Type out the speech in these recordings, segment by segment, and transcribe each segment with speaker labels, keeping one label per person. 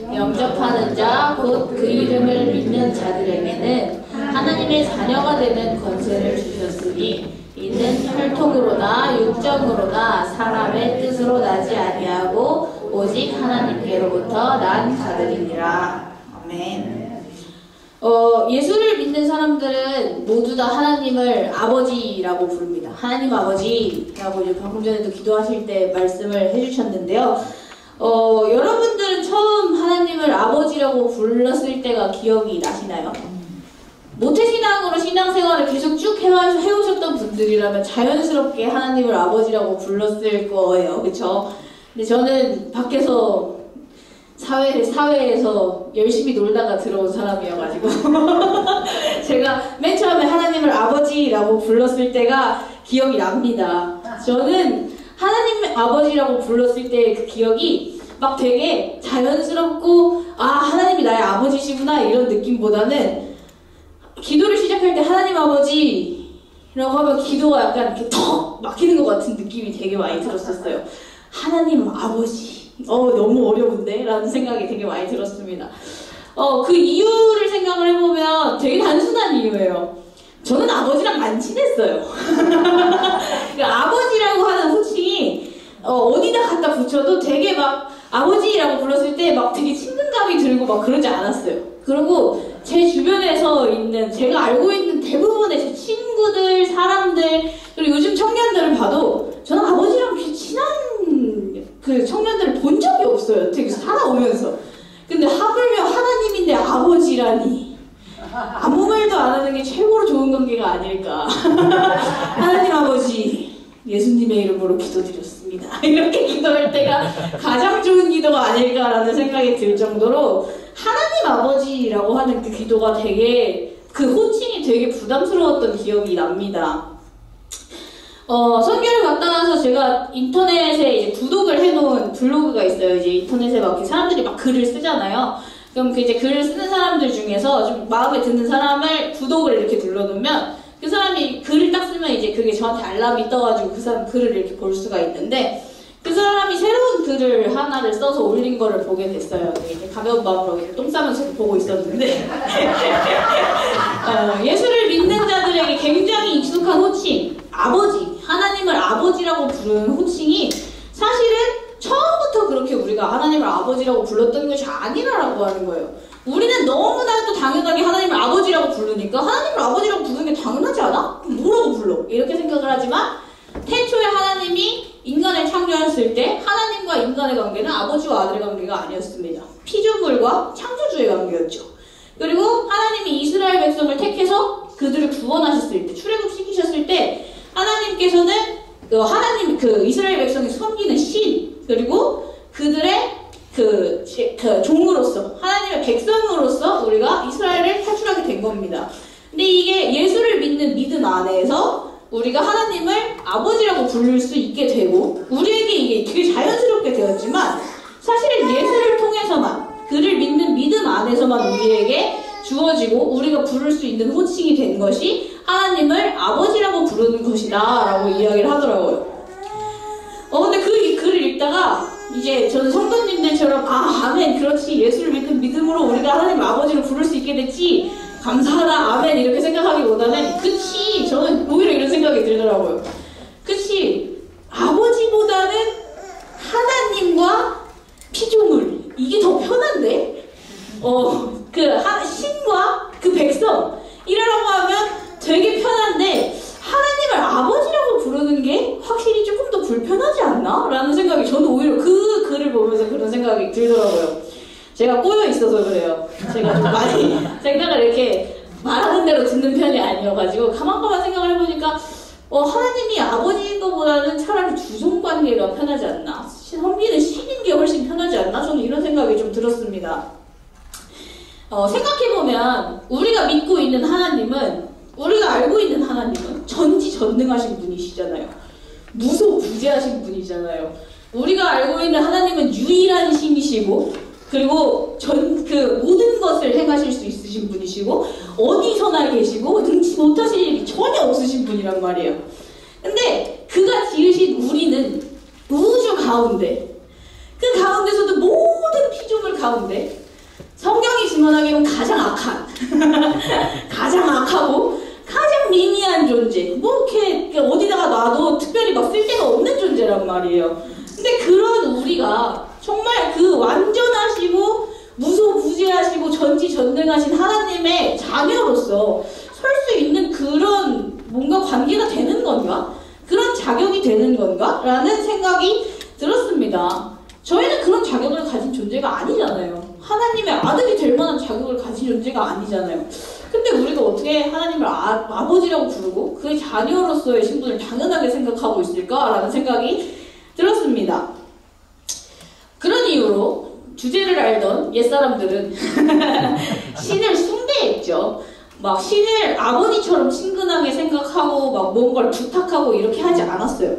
Speaker 1: 영접하는 자, 곧 그 이름을 믿는 자들에게는 하나님의 자녀가 되는 권세를 주셨으니 이는 혈통으로나 육정으로나 사람의 뜻으로 나지 아니하고 오직 하나님께로부터 난 자들이니라. 아멘. 예수를 믿는 사람들은 모두 다 하나님을 아버지라고 부릅니다. 하나님 아버지라고 이제 방금 전에도 기도하실 때 말씀을 해주셨는데요. 여러분들은 처음 하나님을 아버지라고 불렀을 때가 기억이 나시나요? 모태신앙으로 신앙생활을 계속 쭉 해오셨던 분들이라면 자연스럽게 하나님을 아버지라고 불렀을 거예요. 그쵸? 근데 저는 밖에서 사회에서 열심히 놀다가 들어온 사람이어가지고 제가 맨 처음에 하나님을 아버지라고 불렀을 때가 기억이 납니다. 저는 하나님 아버지라고 불렀을 때 그 기억이 막 되게 자연스럽고 하나님이 나의 아버지시구나 이런 느낌보다는 기도를 시작할 때 하나님 아버지라고 하면 기도가 약간 이렇게 턱 막히는 것 같은 느낌이 되게 많이 들었었어요. 하나님 아버지 너무 어려운데? 라는 생각이 되게 많이 들었습니다. 그 이유를 생각을 해보면 되게 단순한 이유예요. 저는 아버지랑 많이 친했어요. 아버지라고 하는 호칭이 어디다 갖다 붙여도 되게 막 아버지라고 불렀을 때 막 되게 친근감이 들고 막 그러지 않았어요. 그리고 제 주변에서 있는 제가 알고 있는 대부분의 제 친구들, 사람들 그리고 요즘 청년들을 봐도 저는 아버지랑 그렇게 친한 그 청년들을 본 적이 없어요. 되게 살아오면서. 근데 하물며 하나님인데 아버지라니 아무 말도 안 하는 게 최고로 좋은 관계가 아닐까. 하나님 아버지 예수님의 이름으로 기도드렸습니다. 이렇게 기도할 때가 가장 좋은 기도가 아닐까라는 생각이 들 정도로 하나님 아버지라고 하는 그 기도가 되게 그 호칭이 되게 부담스러웠던 기억이 납니다. 선교를 갔다 와서 제가 인터넷에 이제 구독을 해놓은 블로그가 있어요. 이제 인터넷에 막 사람들이 막 글을 쓰잖아요. 그럼 그 이제 글을 쓰는 사람들 중에서 좀 마음에 드는 사람을 구독을 이렇게 눌러놓으면 그 사람이 글을 딱 쓰면 이제 그게 저한테 알람이 떠가지고 그 사람 글을 이렇게 볼 수가 있는데 그 사람이 새로운 글을 하나를 써서 올린 거를 보게 됐어요. 이렇게 가벼운 마음으로 이렇게 똥 싸면서 보고 있었는데 예수를 믿는 자들에게 굉장히 익숙한 호칭 아버지, 하나님을 아버지라고 부르는 호칭이 사실은 처음부터 그렇게 우리가 하나님을 아버지라고 불렀던 것이 아니라고 하는 거예요. 우리는 너무나도 당연하게 하나님을 아버지라고 부르니까 하나님을 아버지라고 부르는 게 당연하지 않아? 뭐라고 불러? 이렇게 생각을 하지만 태초에 하나님이 인간을 창조했을 때 하나님과 인간의 관계는 아버지와 아들의 관계가 아니었습니다. 피조물과 창조주의 관계였죠. 그리고 하나님이 이스라엘 백성을 택해서 그들을 구원하셨을 때, 출애굽시키셨을 때 하나님께서는 하나님 이스라엘 백성이 섬기는 신 그리고 그들의 그 종으로서 하나님의 백성으로서 우리가 이스라엘을 탈출하게 된 겁니다. 근데 이게 예수를 믿는 믿음 안에서 우리가 하나님을 아버지라고 부를 수 있게 되고 우리에게 이게 되게 자연스럽게 되었지만 사실은 예수를 통해서만 그를 믿는 믿음 안에서만 우리에게 주어지고 우리가 부를 수 있는 호칭이 된 것이 하나님을 아버지라고 부르는 것이다 라고 이야기를 하더라고요. 근데 그 글을 읽다가 이제 저는 성도님들처럼 아멘 그렇지 예수를 믿는 믿음으로 우리가 하나님 아버지로 부를 수 있게 됐지 감사하다 아멘 이렇게 생각하기보다는 그치 저는 오히려 이런 생각이 들더라고요. 그치 아버지보다는 하나님과 피조물 이게 더 편한데 신과 그 백성 이라고 하면 되게 편한데 하나님을 아버지라고 부르는 게 확실히 조금 더 불편하지 않나? 라는 생각이 저는 오히려 그 글을 보면서 그런 생각이 들더라고요. 제가 꼬여 있어서 그래요. 제가 좀 많이 생각을 이렇게 말하는 대로 듣는 편이 아니어가지고 가만가만 생각을 해보니까 하나님이 아버지인 것보다는 차라리 주종관계가 편하지 않나? 섬기는 신인 게 훨씬 편하지 않나? 저는 이런 생각이 좀 들었습니다. 생각해보면 우리가 믿고 있는 하나님은 우리가 알고 있는 하나님은 전지전능하신 분이시잖아요. 무소부재하신 분이잖아요. 우리가 알고 있는 하나님은 유일한 신이시고 그리고 모든 것을 행하실 수 있으신 분이시고 어디서나 계시고 능치 못하실 일이 전혀 없으신 분이란 말이에요. 근데 그가 지으신 우리는 우주 가운데 그 가운데서도 모든 피조물 가운데 성경이 증언하기로는 가장 악한 가장 악하고 가장 미미한 존재, 뭐 이렇게 어디다가 놔도 특별히 막 쓸데가 없는 존재란 말이에요. 근데 그런 우리가 정말 그 완전하시고 무소부재하시고 전지전능하신 하나님의 자녀로서 설 수 있는 그런 뭔가 관계가 되는 건가? 그런 자격이 되는 건가? 라는 생각이 들었습니다. 저희는 그런 자격을 가진 존재가 아니잖아요. 하나님의 아들이 될 만한 자격을 가진 존재가 아니잖아요. 근데 우리가 어떻게 하나님을 아버지라고 부르고 그의 자녀로서의 신분을 당연하게 생각하고 있을까라는 생각이 들었습니다. 그런 이유로 주제를 알던 옛사람들은 신을 숭배했죠. 막 신을 아버지처럼 친근하게 생각하고 막 뭔가를 부탁하고 이렇게 하지 않았어요.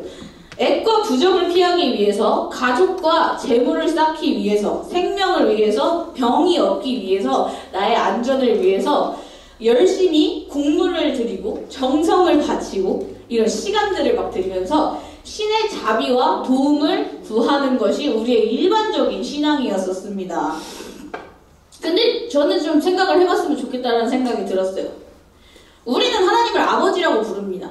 Speaker 1: 액과 부정을 피하기 위해서, 가족과 재물을 쌓기 위해서, 생명을 위해서, 병이 없기 위해서, 나의 안전을 위해서 열심히 공물을 들이고 정성을 바치고 이런 시간들을 막 들이면서 신의 자비와 도움을 구하는 것이 우리의 일반적인 신앙이었었습니다. 근데 저는 좀 생각을 해봤으면 좋겠다는 생각이 들었어요. 우리는 하나님을 아버지라고 부릅니다.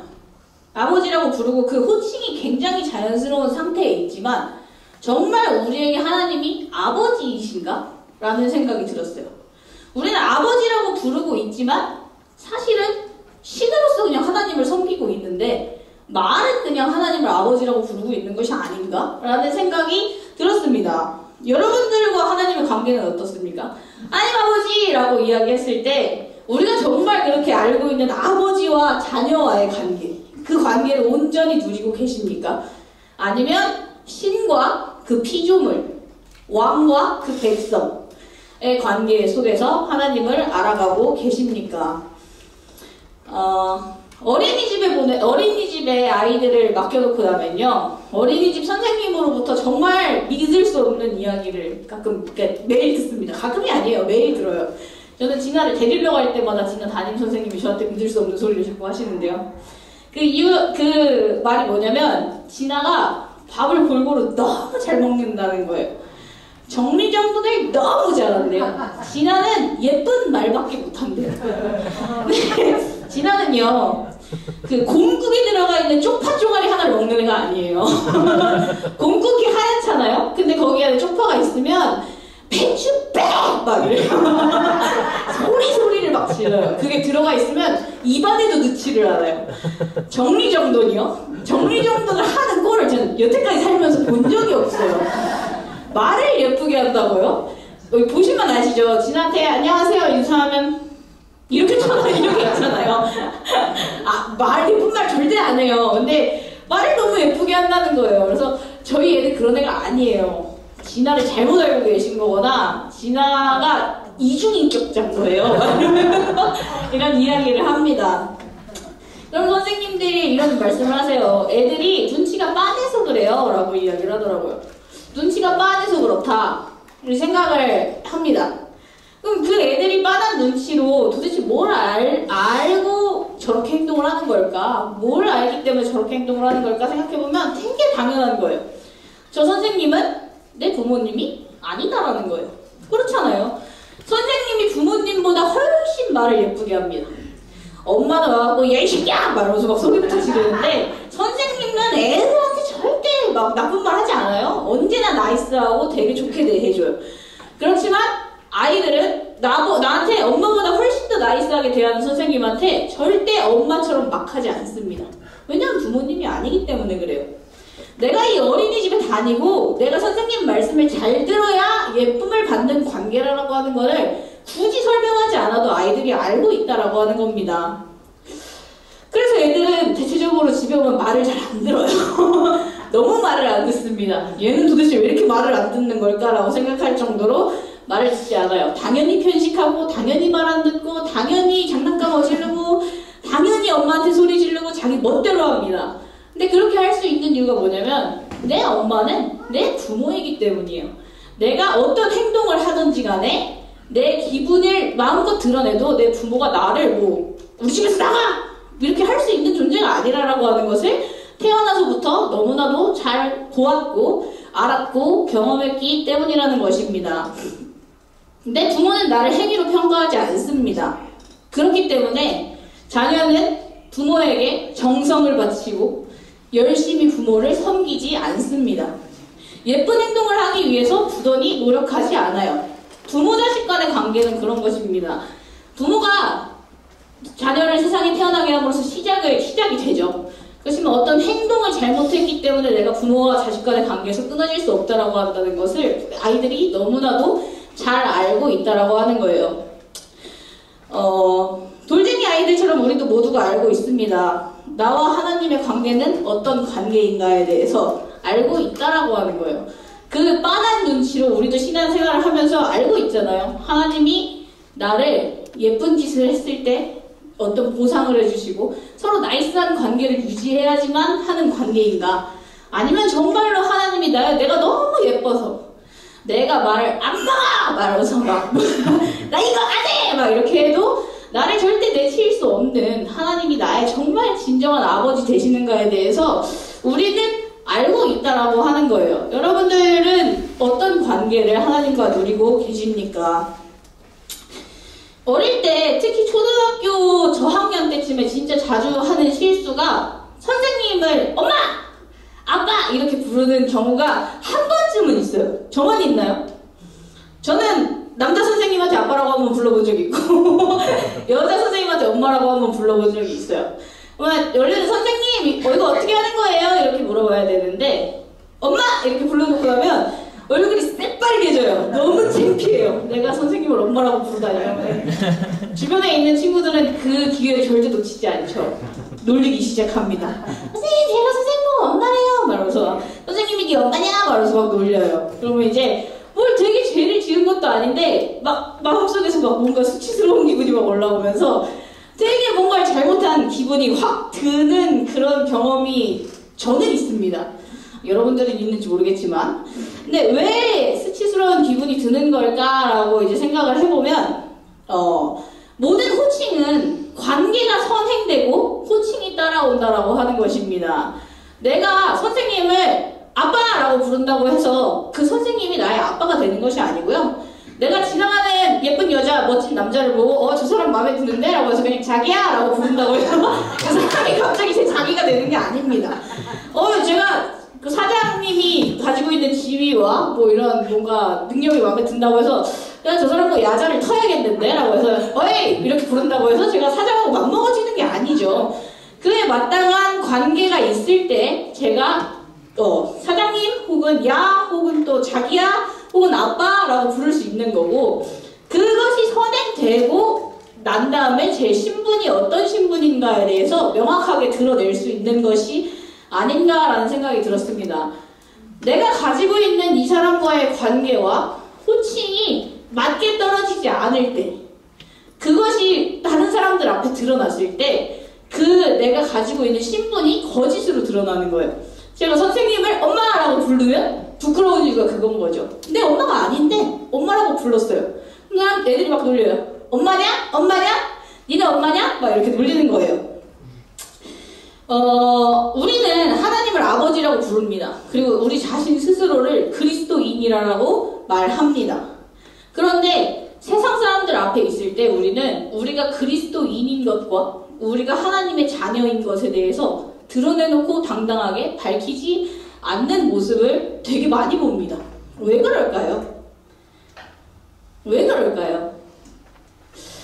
Speaker 1: 아버지라고 부르고 그 호칭이 굉장히 자연스러운 상태에 있지만 정말 우리에게 하나님이 아버지이신가? 라는 생각이 들었어요. 우리는 아버지라고 부르고 있지만 사실은 신으로서 그냥 하나님을 섬기고 있는데 말은 그냥 하나님을 아버지라고 부르고 있는 것이 아닌가? 라는 생각이 들었습니다. 여러분들과 하나님의 관계는 어떻습니까? 하나님 아버지라고 이야기했을 때 우리가 정말 그렇게 알고 있는 아버지와 자녀와의 관계, 그 관계를 온전히 누리고 계십니까? 아니면 신과 그 피조물, 왕과 그 백성의 관계 속에서 하나님을 알아가고 계십니까? 어린이집에 아이들을 맡겨놓고 나면요, 어린이집 선생님으로부터 정말 믿을 수 없는 이야기를 가끔, 그러니까 매일 듣습니다. 가끔이 아니에요. 매일 들어요. 저는 진아를 데리러 갈 때마다 진아 담임 선생님이 저한테 믿을 수 없는 소리를 자꾸 하시는데요. 그 말이 뭐냐면, 진아가 밥을 골고루 너무 잘 먹는다는 거예요. 정리정돈을 너무 잘한대요. 진아는 예쁜 말밖에 못한대요. 근데 진아는요, 그 곰국에 들어가 있는 쪽파 쪼가리 하나를 먹는 애가 아니에요. 곰국이 하얗잖아요? 근데 거기 안에 쪽파가 있으면 배추 빼! 막 이래요. 소리를 막 질러요. 그게 들어가 있으면 입안에도 넣지를 않아요. 정리정돈이요? 정리정돈을 하는 꼴을 저는 여태까지 살면서 본 적이 없어요. 말을 예쁘게 한다고요? 여기 보시면 아시죠? 진한테 안녕하세요 인사하면 이렇게 이렇게 있잖아요. 예쁜 말 절대 안 해요. 근데 말을 너무 예쁘게 한다는 거예요. 그래서 저희 애들 그런 애가 아니에요. 진아를 잘못 알고 계신 거거나 진아가 이중인격자인 거예요. 이런 이야기를 합니다. 그럼 선생님들이 이런 말씀을 하세요. 애들이 눈치가 빤해서 그래요 라고 이야기를 하더라고요. 눈치가 빤해서 그렇다 생각을 합니다. 그럼 그 애들이 빤한 눈치로 도대체 뭘 알고 저렇게 행동을 하는 걸까? 뭘 알기 때문에 저렇게 행동을 하는 걸까 생각해보면 되게 당연한 거예요. 저 선생님은 내 부모님이 아니다라는 거예요. 그렇잖아요. 선생님이 부모님보다 훨씬 말을 예쁘게 합니다. 엄마는 와갖고 야 이 새끼야! 말하면서 막 소리부터 지르는데 선생님은 애들한테 절대 막 나쁜 말 하지 않아요. 언제나 나이스하고 되게 좋게 대해줘요. 그렇지만 아이들은 나한테 엄마보다 훨씬 더 나이스하게 대하는 선생님한테 절대 엄마처럼 막 하지 않습니다. 왜냐하면 부모님이 아니기 때문에 그래요. 내가 이 어린이집에 다니고 내가 선생님 말씀을 잘 들어야 예쁨을 받는 관계라고 하는 거를 굳이 설명하지 않아도 아이들이 알고 있다라고 하는 겁니다. 그래서 애들은 대체적으로 집에 오면 말을 잘 안 들어요. 너무 말을 안 듣습니다. 얘는 도대체 왜 이렇게 말을 안 듣는 걸까라고 생각할 정도로 말을 듣지 않아요. 당연히 편식하고 당연히 말 안 듣고 당연히 장난감 어지르고 당연히 엄마한테 소리 지르고 자기 멋대로 합니다. 근데 그렇게 할 수 있는 이유가 뭐냐면 내 엄마는 내 부모이기 때문이에요. 내가 어떤 행동을 하든지 간에 내 기분을 마음껏 드러내도 내 부모가 나를 우리 집에서 나가! 이렇게 할 수 있는 존재가 아니라고 하는 것을 태어나서부터 너무나도 잘 보았고 알았고 경험했기 때문이라는 것입니다. 근데 부모는 나를 행위로 평가하지 않습니다. 그렇기 때문에 자녀는 부모에게 정성을 바치고 열심히 부모를 섬기지 않습니다. 예쁜 행동을 하기 위해서 부단히 노력하지 않아요. 부모 자식 간의 관계는 그런 것입니다. 부모가 자녀를 세상에 태어나게 함으로써 시작이 되죠. 그렇지만 어떤 행동을 잘못했기 때문에 내가 부모와 자식 간의 관계에서 끊어질 수 없다라고 한다는 것을 아이들이 너무나도 잘 알고 있다라고 하는 거예요. 돌쟁이 아이들처럼 우리도 모두가 알고 있습니다. 나와 하나님의 관계는 어떤 관계인가에 대해서 알고 있다라고 하는 거예요. 그 빤한 눈치로 우리도 신앙생활을 하면서 알고 있잖아요. 하나님이 나를 예쁜 짓을 했을 때 어떤 보상을 해주시고 서로 나이스한 관계를 유지해야지만 하는 관계인가, 아니면 정말로 하나님이 내가 너무 예뻐서 내가 말을 안 막아! 말하면서 막 나 이거 안 해! 막 이렇게 해도 나를 절대 내칠 수 없는 하나님이 나의 정말 진정한 아버지 되시는가에 대해서 우리는 알고 있다라고 하는 거예요. 여러분들은 어떤 관계를 하나님과 누리고 계십니까? 어릴 때, 특히 초등학교 저학년 때쯤에 진짜 자주 하는 실수가 선생님을 엄마! 아빠! 이렇게 부르는 경우가 한 번쯤은 있어요. 저만 있나요? 저는 남자 선생님한테 아빠라고 한번 불러본 적이 있고 여자 선생님한테 엄마라고 한번 불러본 적이 있어요. 원래는 선생님 이거 어떻게 하는 거예요? 이렇게 물어봐야 되는데 엄마! 이렇게 불러놓고 나면 얼굴이 새빨개져요. 너무 창피해요. 내가 선생님을 엄마라고 부르다니요. 주변에 있는 친구들은 그 기회를 절대 놓치지 않죠. 놀리기 시작합니다. 선생님 제가 선생님 보고 엄마래요 말하면서 선생님이 네 엄마냐? 말하면서 막 놀려요. 그러면 이제 뭘 되게 죄를 지은 것도 아닌데 막 마음속에서 막 뭔가 수치스러운 기분이 막 올라오면서 되게 뭔가를 잘못한 기분이 확 드는 그런 경험이 저는 있습니다. 여러분들은 있는지 모르겠지만, 근데 왜 수치스러운 기분이 드는 걸까라고 이제 생각을 해보면 모든 호칭은 관계가 선행되고 호칭이 따라온다라고 하는 것입니다. 내가 선생님을 아빠라고 부른다고 해서 그 선생님이 나의 아빠가 되는 것이 아니고요. 내가 지나가는 예쁜 여자, 멋진 남자를 보고 저 사람 마음에 드는데? 라고 해서 그냥 자기야! 라고 부른다고 해서 그 사람이 갑자기 제 자기가 되는 게 아닙니다. 제가 그 사장님이 가지고 있는 지위와 뭐 이런 뭔가 능력이 마음에 든다고 해서 야, 저 사람 뭐 야자를 터야겠는데? 라고 해서 어이! 이렇게 부른다고 해서 제가 사장하고 맞먹어지는 게 아니죠. 그에 마땅한 관계가 있을 때 제가 사장님 혹은 야 혹은 또 자기야 혹은 아빠라고 부를 수 있는 거고, 그것이 선행되고 난 다음에 제 신분이 어떤 신분인가에 대해서 명확하게 드러낼 수 있는 것이 아닌가라는 생각이 들었습니다. 내가 가지고 있는 이 사람과의 관계와 호칭이 맞게 떨어지지 않을 때, 그것이 다른 사람들 앞에 드러났을 때 그 내가 가지고 있는 신분이 거짓으로 드러나는 거예요. 제가 선생님을 엄마라고 부르면 부끄러운 이유가 그건 거죠. 근데 엄마가 아닌데 엄마라고 불렀어요. 그럼 애들이 막 놀려요. 엄마냐? 엄마냐? 니네 엄마냐? 막 이렇게 놀리는 거예요. 우리는 하나님을 아버지라고 부릅니다. 그리고 우리 자신 스스로를 그리스도인이라고 말합니다. 그런데 세상 사람들 앞에 있을 때 우리는 우리가 그리스도인인 것과 우리가 하나님의 자녀인 것에 대해서 드러내놓고 당당하게 밝히지 않는 모습을 되게 많이 봅니다. 왜 그럴까요? 왜 그럴까요?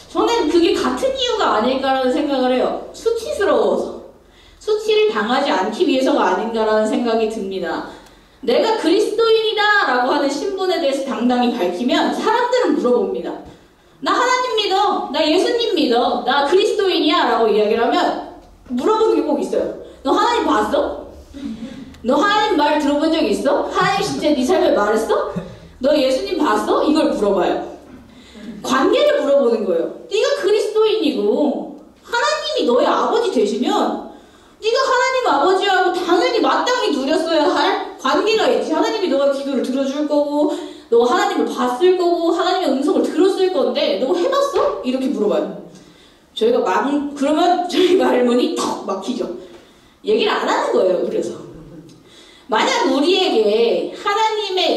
Speaker 1: 저는 그게 같은 이유가 아닐까라는 생각을 해요. 수치스러워서. 수치를 당하지 않기 위해서가 아닌가라는 생각이 듭니다. 내가 그리스도인이다 라고 하는 신분에 대해서 당당히 밝히면 사람들은 물어봅니다. 나 하나님 믿어, 나 예수님 믿어, 나 그리스도인이야 라고 이야기를 하면 물어보는 게 꼭 있어요. 너 하나님 봤어? 너 하나님 말 들어본 적 있어? 하나님 진짜 네 삶에 말했어? 너 예수님 봤어? 이걸 물어봐요. 관계를 물어보는 거예요. 네가 그리스도인이고 하나님이 너의 아버지 되시면 네가 하나님 아버지하고 당연히 마땅히 누렸어야 할 관계가 있지. 하나님이 너의 기도를 들어줄 거고 너가 하나님을 봤을 거고 하나님의 음성을 들었을 건데 너 해봤어? 이렇게 물어봐요. 그러면 저희 말문이 턱 막히죠. 얘기를 안 하는 거예요. 그래서 만약 우리에게 하나님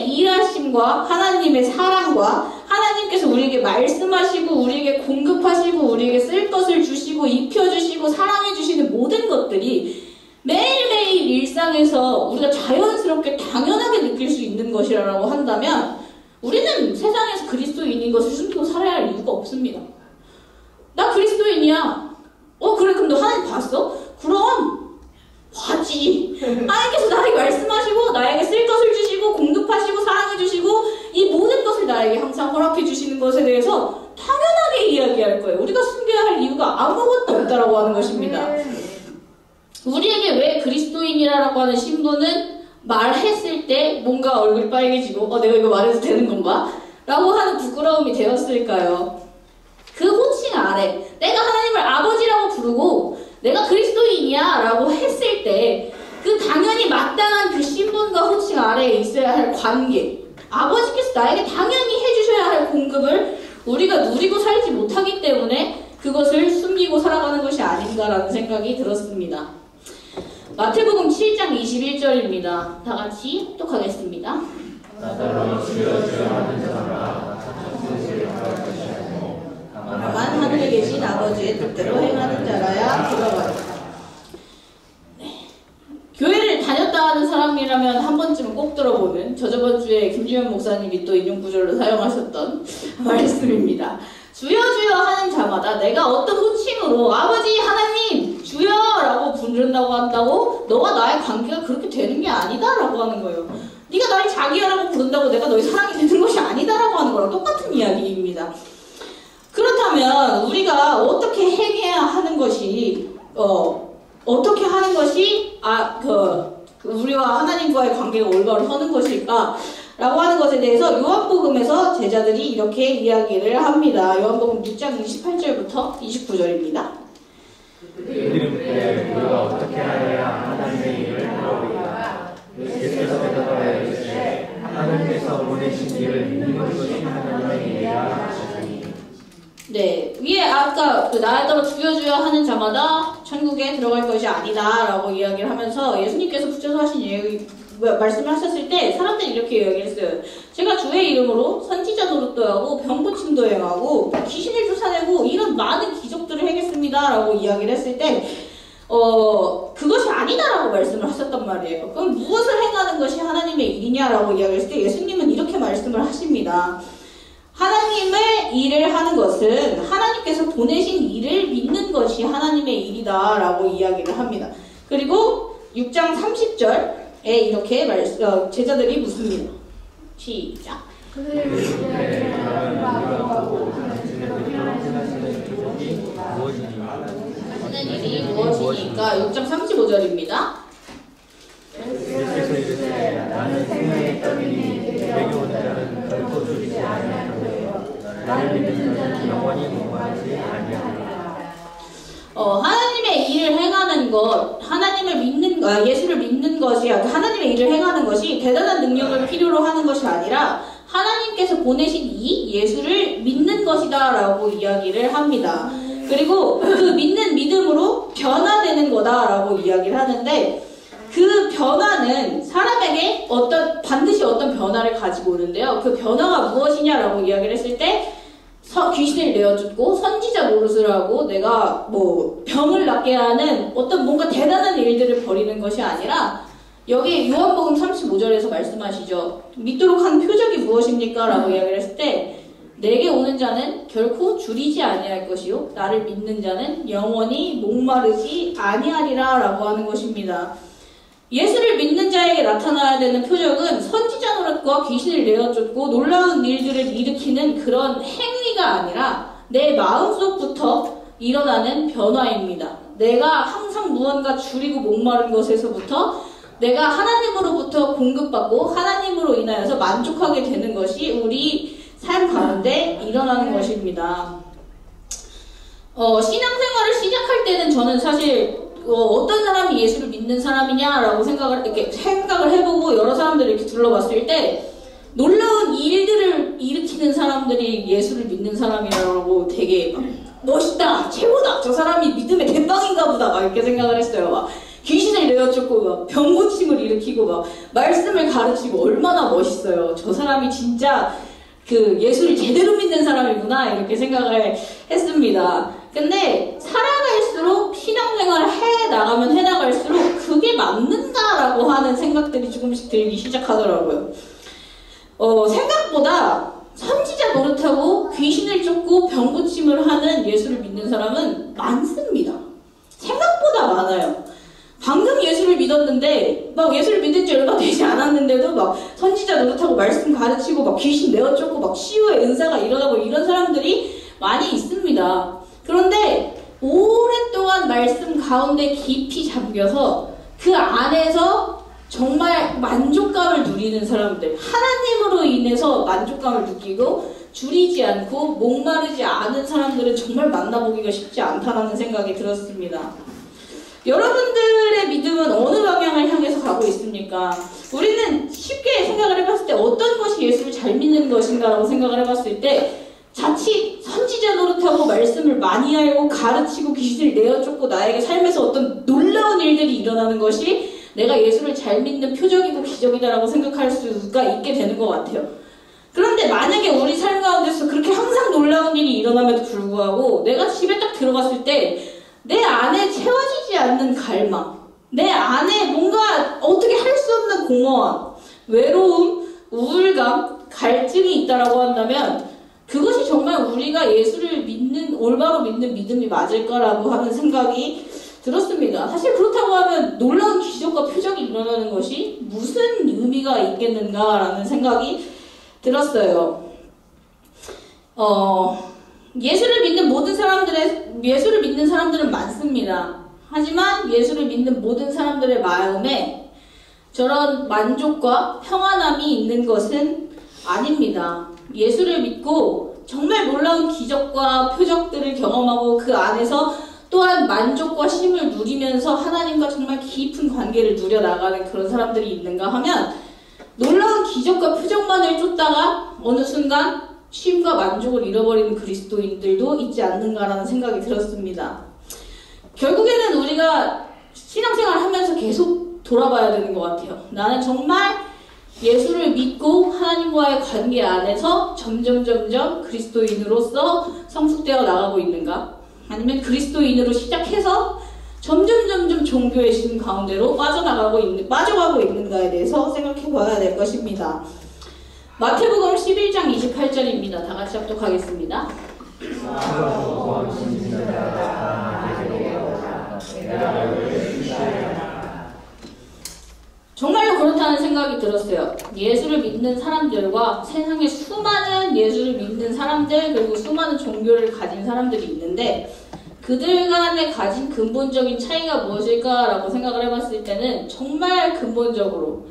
Speaker 1: 하나님의 일하심과 하나님의 사랑과 하나님께서 우리에게 말씀하시고 우리에게 공급하시고 우리에게 쓸 것을 주시고 입혀주시고 사랑해주시는 모든 것들이 매일매일 일상에서 우리가 자연스럽게 당연하게 느낄 수 있는 것이라고 한다면 우리는 세상에서 그리스도인인 것을 숨기고 살아야 할 이유가 없습니다. 나 그리스도인이야. 그래, 그럼 너 하나님 봤어? 그럼 봤지. 하나님께서 나에게 말씀하시고 나에게 쓸 것을 주시고 공급하시고 사랑해주시고 이 모든 것을 나에게 항상 허락해주시는 것에 대해서 당연하게 이야기할 거예요. 우리가 숨겨야 할 이유가 아무것도 없다라고 하는 것입니다. 우리에게 왜 그리스도인이라고 하는 신분은 말했을 때 뭔가 얼굴이 빨개지고 내가 이거 말해도 되는 건가? 라고 하는 부끄러움이 되었을까요? 그 호칭 아래 내가 하나님을 아버지라고 부르고 내가 그리스도인이야 라고 했을 때 그 당연히 마땅한 그 신분과 호칭 아래에 있어야 할 관계, 아버지께서 나에게 당연히 해주셔야 할 공급을 우리가 누리고 살지 못하기 때문에 그것을 숨기고 살아가는 것이 아닌가라는 생각이 들었습니다. 마태복음 7장 21절입니다. 다 같이 똑하겠습니다. 다만 하늘에 계신 아버지의 뜻대로 행하는 자라야 들어가리라. 교회를 다녔다 하는 사람이라면 한 번쯤은 꼭 들어보는 저번 주에 김주현 목사님이 또 인용구절로 사용하셨던 말씀입니다. 주여 주여 하는 자마다 내가 어떤 호칭으로 아버지 하나님 주여라고 부른다고 한다고 너와 나의 관계가 그렇게 되는 게 아니다라고 하는 거예요. 네가 나를 자기야라고 부른다고 내가 너의 사랑이 되는 것이 아니다라고 하는 거랑 똑같은 이야기입니다. 그렇다면 우리가 어떻게 행해야 하는 것이 어떻게 하는 것이 우리와 하나님과의 관계가 올바로 서는 것일까? 라고 하는 것에 대해서 요한복음에서 제자들이 이렇게 이야기를 합니다. 요한복음 6장 28절부터 29절입니다.
Speaker 2: 우리가 어떻게 하여야 하나님의 일을 하리까? 예수께서 대답하여 이르시되 하나님께서 보내신 일을 믿는 것이 하나님의 일이라 하시니. 네,
Speaker 1: 위에 아까 나에 따라 주여 주여 하는 자마다 천국에 들어갈 것이 아니다 라고 이야기를 하면서 예수님께서 붙여서 하신 말씀을 하셨을 때 사람들이 이렇게 이야기를 했어요. 제가 주의 이름으로 선지자 노릇도 하고 병고침도 행하고 귀신을 쫓아내고 이런 많은 기적들을 행했습니다 라고 이야기를 했을 때 그것이 아니다라고 말씀을 하셨단 말이에요. 그럼 무엇을 행하는 것이 하나님의 일이냐라고 이야기를 했을 때 예수님은 이렇게 말씀을 하십니다. 하나님의 일을 하는 것은 하나님께서 보내신 일을 믿는 것이 하나님의 일이다 라고 이야기를 합니다. 그리고 6장 30절에 이렇게 제자들이 묻습니다. 시작. 하는 일이 무엇이니까 6장 35절입니다.
Speaker 2: 예수께서 이르시되 나는 생명의 떡이니 내게 오는 자는 결코 줄이지 아니할 것이요 나를 믿는 자는 영원히 목마르지 아니하리라.
Speaker 1: 하나님의 일을 행하는 것, 예수를 믿는 것이 하나님의 일을 행하는 것이 대단한 능력을 필요로 하는 것이 아니라 하나님께서 보내신 이 예수를 믿는 것이다 라고 이야기를 합니다. 그리고 그 믿는 믿음으로 변화되는 거다 라고 이야기를 하는데 그 변화는 사람에게 반드시 어떤 변화를 가지고 오는데요. 그 변화가 무엇이냐라고 이야기를 했을 때 귀신을 내어주고 선지자 노릇을 하고 내가 병을 낫게 하는 어떤 뭔가 대단한 일들을 벌이는 것이 아니라 여기 요한복음 35절에서 말씀하시죠. 믿도록 하는 표적이 무엇입니까? 라고 이야기를 했을 때 내게 오는 자는 결코 줄이지 아니할 것이요 나를 믿는 자는 영원히 목마르지 아니하리라 라고 하는 것입니다. 예수를 믿는 자에게 나타나야 되는 표적은 선지자 노릇과 귀신을 내어쫓고 놀라운 일들을 일으키는 그런 행위가 아니라 내 마음속부터 일어나는 변화입니다. 내가 항상 무언가 줄이고 목마른 것에서부터 내가 하나님으로부터 공급받고 하나님으로 인하여서 만족하게 되는 것이 우리 삶 가운데 일어나는 것입니다. 신앙생활을 시작할 때는 저는 사실 어떤 사람이 예수를 믿는 사람이냐라고 생각을 해보고 여러 사람들을 이렇게 둘러봤을 때 놀라운 일들을 일으키는 사람들이 예수를 믿는 사람이라고 되게 멋있다, 최고다, 저 사람이 믿음의 대빵인가 보다 막 이렇게 생각을 했어요. 귀신을 내어쫓고 막 병고침을 일으키고 막 말씀을 가르치고 얼마나 멋있어요. 저 사람이 진짜 그 예수를 제대로 믿는 사람이구나 이렇게 생각을 했습니다. 근데 살아갈수록 신앙생활을 해나가면 해나갈수록 그게 맞는가라고 하는 생각들이 조금씩 들기 시작하더라고요. 생각보다 선지자 노릇하고 귀신을 쫓고 병고침을 하는 예수를 믿는 사람은 많습니다. 생각보다 많아요. 방금 예수를 믿었는데 막 예수를 믿은 지 얼마 되지 않았는데도 막 선지자 노릇하고 말씀 가르치고 막 귀신 내어쫓고 막 치유의 은사가 일어나고 이런 사람들이 많이 있습니다. 그런데 오랫동안 말씀 가운데 깊이 잠겨서 그 안에서 정말 만족감을 누리는 사람들, 하나님으로 인해서 만족감을 느끼고 줄이지 않고 목마르지 않은 사람들은 정말 만나보기가 쉽지 않다는 생각이 들었습니다. 여러분들의 믿음은 어느 방향을 향해서 가고 있습니까? 우리는 쉽게 생각을 해봤을 때 어떤 것이 예수를 잘 믿는 것인가라고 생각을 해봤을 때 자칫 선지자 노릇하고 말씀을 많이 알고 가르치고 귀신을 내어쫓고 나에게 삶에서 어떤 놀라운 일들이 일어나는 것이 내가 예수를 잘 믿는 표적이고 기적이다라고 생각할 수가 있게 되는 것 같아요. 그런데 만약에 우리 삶 가운데서 그렇게 항상 놀라운 일이 일어남에도 불구하고 내가 집에 딱 들어갔을 때 내 안에 채워지지 않는 갈망, 내 안에 뭔가 어떻게 할 수 없는 공허함, 외로움, 우울감, 갈증이 있다라고 한다면 그것이 정말 우리가 예수를 믿는, 올바로 믿는 믿음이 맞을까라고 하는 생각이 들었습니다. 사실 그렇다고 하면 놀라운 기적과 표적이 일어나는 것이 무슨 의미가 있겠는가라는 생각이 들었어요. 예수를 믿는 사람들은 많습니다. 하지만 예수를 믿는 모든 사람들의 마음에 저런 만족과 평안함이 있는 것은 아닙니다. 예수를 믿고 정말 놀라운 기적과 표적들을 경험하고 그 안에서 또한 만족과 쉼을 누리면서 하나님과 정말 깊은 관계를 누려나가는 그런 사람들이 있는가 하면 놀라운 기적과 표적만을 쫓다가 어느 순간 쉼과 만족을 잃어버리는 그리스도인들도 있지 않는가라는 생각이 들었습니다. 결국에는 우리가 신앙생활을 하면서 계속 돌아봐야 되는 것 같아요. 나는 정말 예수를 믿고 하나님과의 관계 안에서 점점 그리스도인으로서 성숙되어 나가고 있는가? 아니면 그리스도인으로 시작해서 점점 종교의 신 가운데로 빠져가고 있는가에 대해서 생각해 봐야 될 것입니다. 마태복음 11장 28절입니다. 다 같이 합독하겠습니다. 정말로 그렇다는 생각이 들었어요. 예수를 믿는 사람들과 세상에 수많은 예수를 믿는 사람들 그리고 수많은 종교를 가진 사람들이 있는데 그들 간에 가진 근본적인 차이가 무엇일까라고 생각을 해봤을 때는 정말 근본적으로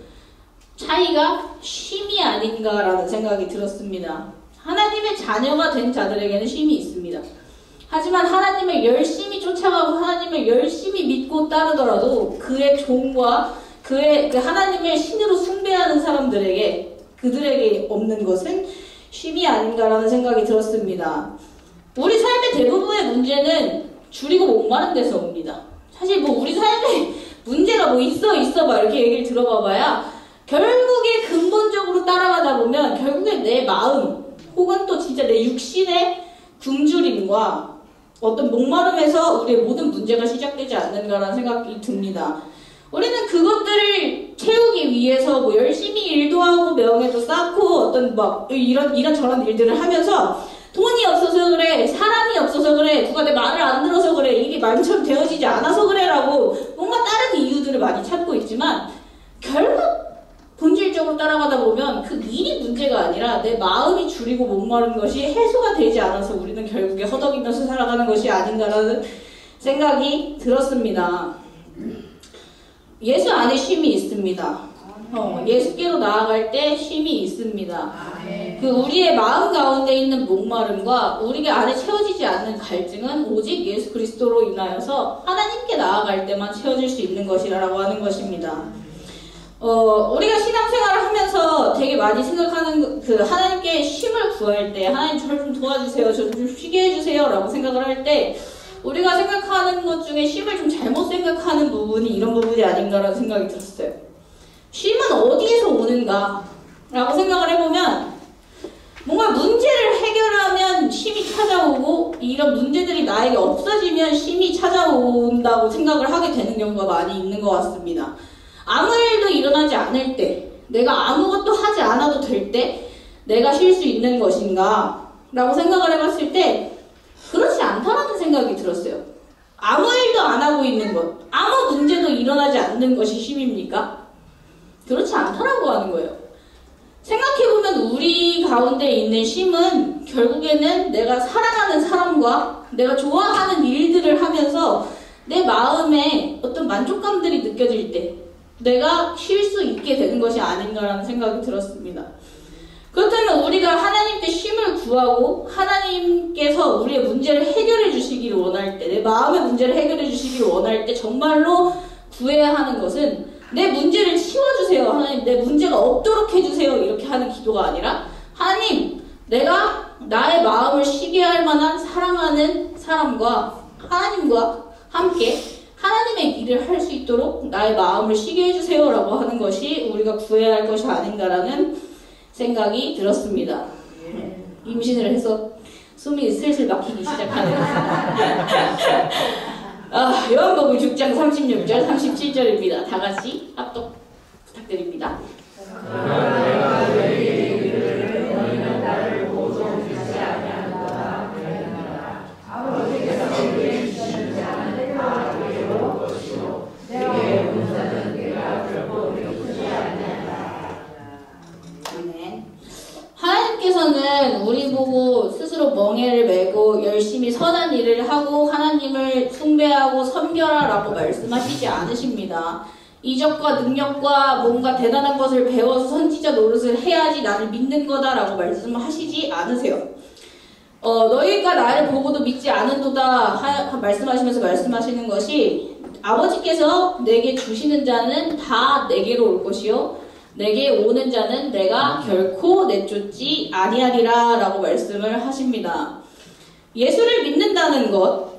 Speaker 1: 차이가 쉼이 아닌가라는 생각이 들었습니다. 하나님의 자녀가 된 자들에게는 쉼이 있습니다. 하지만 하나님을 열심히 쫓아가고 하나님을 열심히 믿고 따르더라도 그의 종과 그의 하나님을 신으로 숭배하는 사람들에게 그들에게 없는 것은 쉼이 아닌가라는 생각이 들었습니다. 우리 삶의 대부분의 문제는 줄이고 목마른 데서 옵니다. 사실 우리 삶에 문제가 있어 막 이렇게 얘기를 들어봐봐야 결국에 근본적으로 따라가다 보면 결국에 내 마음 혹은 또 진짜 내 육신의 굶주림과 어떤 목마름에서 우리의 모든 문제가 시작되지 않는가라는 생각이 듭니다. 우리는 그것들을 채우기 위해서 열심히 일도 하고 명예도 쌓고 어떤 이런 저런 일들을 하면서 돈이 없어서 그래, 사람이 없어서 그래, 누가 내 말을 안 들어서 그래, 일이 마음처럼 되어지지 않아서 그래라고 뭔가 다른 이유들을 많이 찾고 있지만 결국 본질적으로 따라가다 보면 그 일이 문제가 아니라 내 마음이 줄이고 목마른 것이 해소가 되지 않아서 우리는 결국에 허덕이면서 살아가는 것이 아닌가라는 생각이 들었습니다. 예수 안에 쉼이 있습니다. 예수께로 나아갈 때 쉼이 있습니다. 우리의 마음 가운데 있는 목마름과 우리가 안에 채워지지 않는 갈증은 오직 예수 그리스도로 인하여서 하나님께 나아갈 때만 채워질 수 있는 것이라고 하는 것입니다. 우리가 신앙생활을 하면서 되게 많이 생각하는 하나님께 쉼을 구할 때 하나님 저를 좀 도와주세요. 저를 좀 쉬게 해주세요 라고 생각을 할 때 우리가 생각하는 것 중에 쉼을 좀 잘못 생각하는 부분이 이런 부분이 아닌가라는 생각이 들었어요. 쉼은 어디에서 오는가? 라고 생각을 해보면 뭔가 문제를 해결하면 쉼이 찾아오고 이런 문제들이 나에게 없어지면 쉼이 찾아온다고 생각을 하게 되는 경우가 많이 있는 것 같습니다. 아무 일도 일어나지 않을 때, 내가 아무것도 하지 않아도 될 때 내가 쉴 수 있는 것인가? 라고 생각을 해봤을 때 그렇지 않다라는 생각이 들었어요. 아무 일도 안 하고 있는 것, 아무 문제도 일어나지 않는 것이 쉼입니까? 그렇지 않다라고 하는 거예요. 생각해보면 우리 가운데 있는 쉼은 결국에는 내가 사랑하는 사람과 내가 좋아하는 일들을 하면서 내 마음에 어떤 만족감들이 느껴질 때 내가 쉴 수 있게 되는 것이 아닌가라는 생각이 들었습니다. 그렇다면 우리가 하나님께 쉼을 구하고 하나님께서 우리의 문제를 해결해 주시기를 원할 때, 내 마음의 문제를 해결해 주시기를 원할 때 정말로 구해야 하는 것은 내 문제를 치워주세요. 하나님, 내 문제가 없도록 해주세요. 이렇게 하는 기도가 아니라 하나님, 내가 나의 마음을 쉬게 할 만한 사랑하는 사람과 하나님과 함께 하나님의 일을 할 수 있도록 나의 마음을 쉬게 해주세요. 라고 하는 것이 우리가 구해야 할 것이 아닌가라는 생각이 들었습니다. 임신을 해서 숨이 슬슬 막히기 시작하네요. 요한복음 6장 36절, 37절입니다. 다 같이 합독 부탁드립니다.
Speaker 2: 내가 너희에게 이르기를 너희는 나를 보존하지 아니하노라. 아버지께서 너희에게 주시는 자는 다 내게 올 것이요 내게 오는 자는 내가 결코 내주지 아니하리라.
Speaker 1: 아멘. 하나님께서는 우리 보고 스스로 멍에를 메고 열심히 선한 일을 하고 하나님을 숭배하고 섬겨라라고 말씀하시지 않으십니다. 이적과 능력과 뭔가 대단한 것을 배워서 선지자 노릇을 해야지 나를 믿는 거다라고 말씀하시지 않으세요. 너희가 나를 보고도 믿지 않은도다 말씀하시면서 말씀하시는 것이 아버지께서 내게 주시는 자는 다 내게로 올 것이요 내게 오는 자는 내가 결코 내쫓지 아니하리라 라고 말씀을 하십니다. 예수를 믿는다는 것,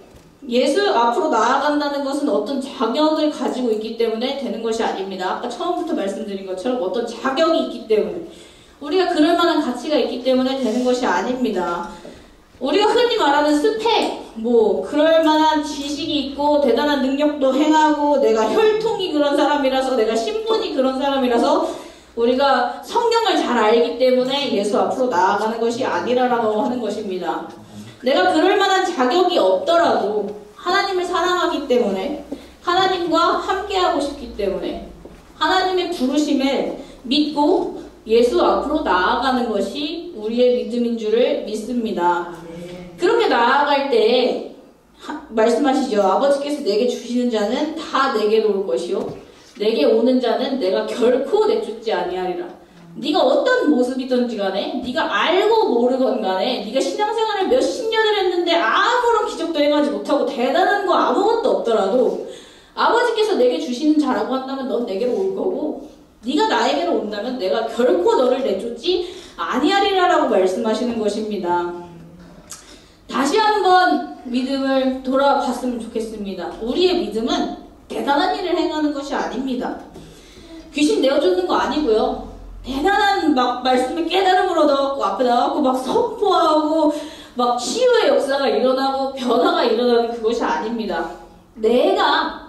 Speaker 1: 예수 앞으로 나아간다는 것은 어떤 자격을 가지고 있기 때문에 되는 것이 아닙니다. 아까 처음부터 말씀드린 것처럼 어떤 자격이 있기 때문에 우리가 그럴 만한 가치가 있기 때문에 되는 것이 아닙니다. 우리가 흔히 말하는 스펙, 그럴 만한 지식이 있고 대단한 능력도 행하고 내가 혈통이 그런 사람이라서 내가 신분이 그런 사람이라서 우리가 성경을 잘 알기 때문에 예수 앞으로 나아가는 것이 아니라라고 하는 것입니다. 내가 그럴 만한 자격이 없더라도 하나님을 사랑하기 때문에 하나님과 함께하고 싶기 때문에 하나님의 부르심을 믿고 예수 앞으로 나아가는 것이 우리의 믿음인 줄을 믿습니다. 그렇게 나아갈 때 말씀하시죠. 아버지께서 내게 주시는 자는 다 내게로 올 것이요 내게 오는 자는 내가 결코 내쫓지 아니하리라. 네가 어떤 모습이든지 간에 네가 알고 모르건 간에 네가 신앙생활을 몇십 년을 했는데 아무런 기적도 행하지 못하고 대단한 거 아무것도 없더라도 아버지께서 내게 주시는 자라고 한다면 넌 내게로 올 거고 네가 나에게로 온다면 내가 결코 너를 내쫓지 아니하리라라고 말씀하시는 것입니다. 다시 한번 믿음을 돌아봤으면 좋겠습니다. 우리의 믿음은 대단한 일을 행하는 것이 아닙니다. 귀신 내어쫓는 거 아니고요. 대단한 말씀의 깨달음을 얻어갖고 앞에 나가고 선포하고 치유의 역사가 일어나고 변화가 일어나는 그것이 아닙니다. 내가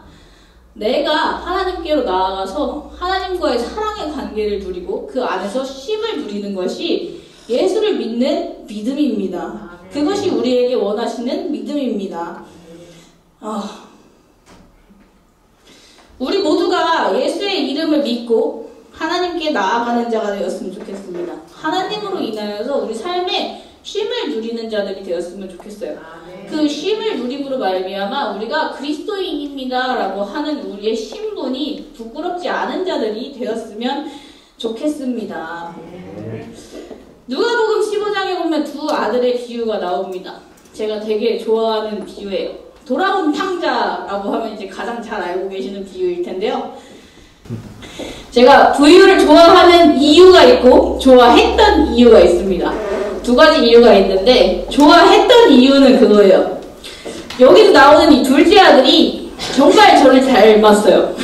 Speaker 1: 하나님께로 나아가서 하나님과의 사랑의 관계를 누리고 그 안에서 쉼을 누리는 것이 예수를 믿는 믿음입니다. 그것이 우리에게 원하시는 믿음입니다. 우리 모두가 예수의 이름을 믿고 하나님께 나아가는 자가 되었으면 좋겠습니다. 하나님으로 인하여서 우리 삶에 쉼을 누리는 자들이 되었으면 좋겠어요. 그 쉼을 누림으로 말미암아 우리가 그리스도인입니다 라고 하는 우리의 신분이 부끄럽지 않은 자들이 되었으면 좋겠습니다. 누가복음 15장에 보면 두 아들의 비유가 나옵니다. 제가 되게 좋아하는 비유예요. 돌아온 탕자라고 하면 이제 가장 잘 알고 계시는 비유일 텐데요. 제가 부유를 좋아하는 이유가 있고 좋아했던 이유가 있습니다. 두 가지 이유가 있는데 좋아했던 이유는 그거예요. 여기서 나오는 이 둘째 아들이 정말 저를 닮았어요.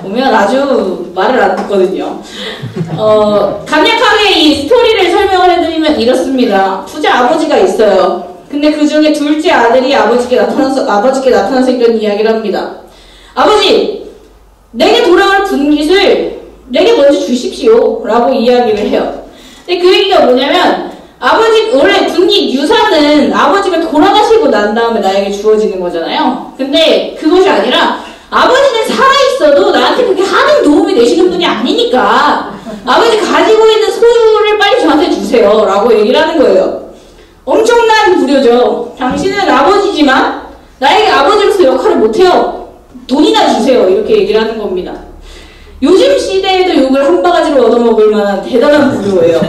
Speaker 1: 보면 아주 말을 안 듣거든요. 간략하게 이 스토리를 설명을 해드리면 이렇습니다. 부자 아버지가 있어요. 근데 그 중에 둘째 아들이 아버지께 나타나서 이런 이야기를 합니다. 아버지, 내게 돌아갈 분깃을 내게 먼저 주십시오 라고 이야기를 해요. 근데 그 얘기가 뭐냐면 원래 분깃 유산은 아버지가 돌아가시고 난 다음에 나에게 주어지는 거잖아요. 근데 그것이 아니라 아버지는 살아있어도 나한테 그렇게 하는 도움이 되시는 분이 아니니까 아버지 가지고 있는 소유를 빨리 저한테 주세요 라고 얘기를 하는 거예요. 엄청난 불효죠. 당신은 아버지지만 나에게 아버지로서 역할을 못해요. 돈이나 주세요. 이렇게 얘기를 하는 겁니다. 요즘 시대에도 욕을 한 바가지로 얻어먹을 만한 대단한 불효예요.